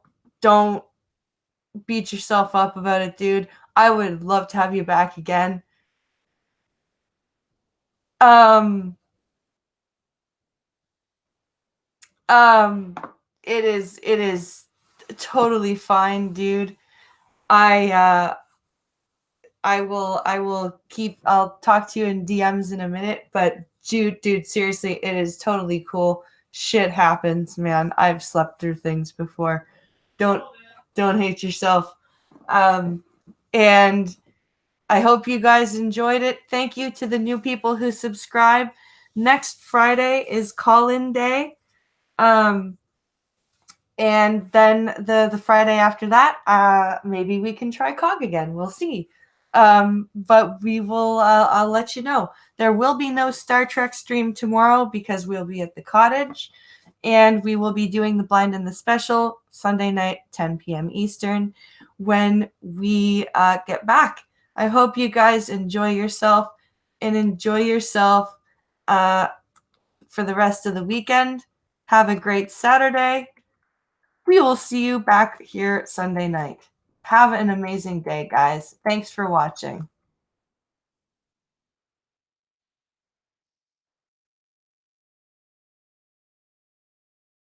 beat yourself up about it, dude. I would love to have you back again. It is totally fine, dude. I I'll talk to you in DMs in a minute, but dude, seriously, it is totally cool. Shit happens, man. I've slept through things before. Don't hate yourself. And I hope you guys enjoyed it. Thank you to the new people who subscribe. Next Friday is call-in day. And then the Friday after that, maybe we can try COG again. We'll see. But we will. I'll let you know. There will be no Star Trek stream tomorrow because we'll be at the cottage, and we will be doing the blind and the special Sunday night, 10 p.m. Eastern, when we get back. I hope you guys enjoy yourself for the rest of the weekend. Have a great Saturday. We will see you back here Sunday night. Have an amazing day, guys. Thanks for watching.